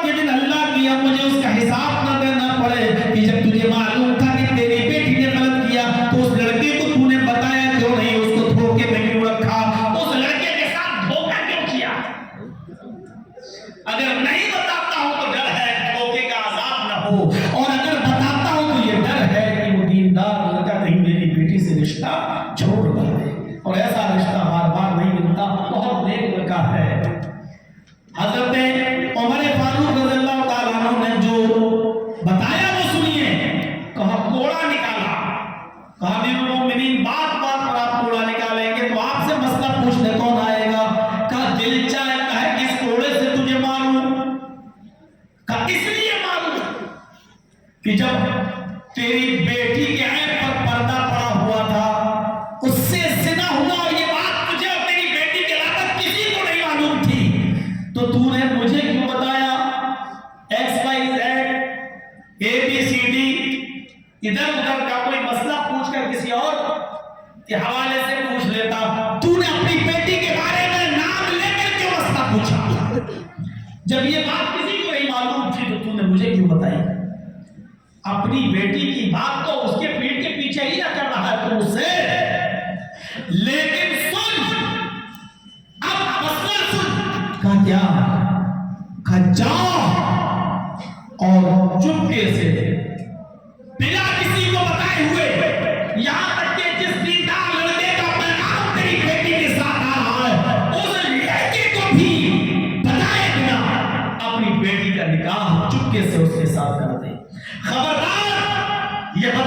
قیامت کے دن اللہ کی اب مجھے اس کا حساب نہ دینا پڑے کہ جب تجھے معلوم تھا کہ تیری بیٹی نے غلط کیا تو اس لڑکے کو تو نے بتایا کیوں نہیں, اس کو دھوکے میں کیوں رکھا, اس لڑکے کے ساتھ دھوکا کیوں کیا؟ اگر نہیں بتاتا ہوں تو ڈر ہے دھوکے کا عذاب نہ ہو, اور اگر بتاتا ہوں تو یہ ڈر ہے کہ وہ دیندار لڑکا کہیں میری بیٹی سے رشتہ چھوڑ دے, اور ایسا رشتہ بار بار نہیں ملتا, بہت نیک لڑکا ہے. حضرت عمر فاروق رضی اللہ تعالیٰ عنہ نے جو بتایا وہ سنیے. کہا کوڑا نکالا, کہا امیر المومنین بات بات پر آپ کوڑا نکالیں گے تو آپ سے مسئلہ پوچھنے کون آئے گا؟ کہا دل چاہتا ہے کہ اس کوڑے سے تجھے ماروں. کہا اس لیے ماروں کہ جب تیری بیٹی کے عیب پر پردہ پڑا ہوا تھا, اس سے زنا ہوا, اور یہ بات تجھے اور تیری بیٹی کے علاوہ کسی کو نہیں معلوم تھی, تو تو نے مجھے کیوں بتایا؟ X Y Z A B C D ادھر ادھر کا کوئی مسئلہ پوچھ کر کسی اور کے حوالے سے پوچھ لیتا, تو نے اپنی بیٹی کے بارے میں نام لے کر کیوں مسئلہ پوچھا؟ جب یہ بات کسی کو نہیں معلوم تھی تو نے مجھے کیوں بتائی؟ اپنی بیٹی کی بات تو اس کے پیٹ کے پیچھے ہی نہ کر رہا ہے تو اس سے, لیکن سن اب مسئلہ سن. کہا کیا؟ کہا جا اور چپکے سے بنا کسی کو بتائے ہوئے, یہاں تک کہ جس دیندار لڑکے کا پیغام تیری بیٹی کے ساتھ آ رہا ہے اس لڑکے کو بھی بتائے بنا اپنی بیٹی کا نکاح چپکے سے اس کے ساتھ کر دے. خبردار یہ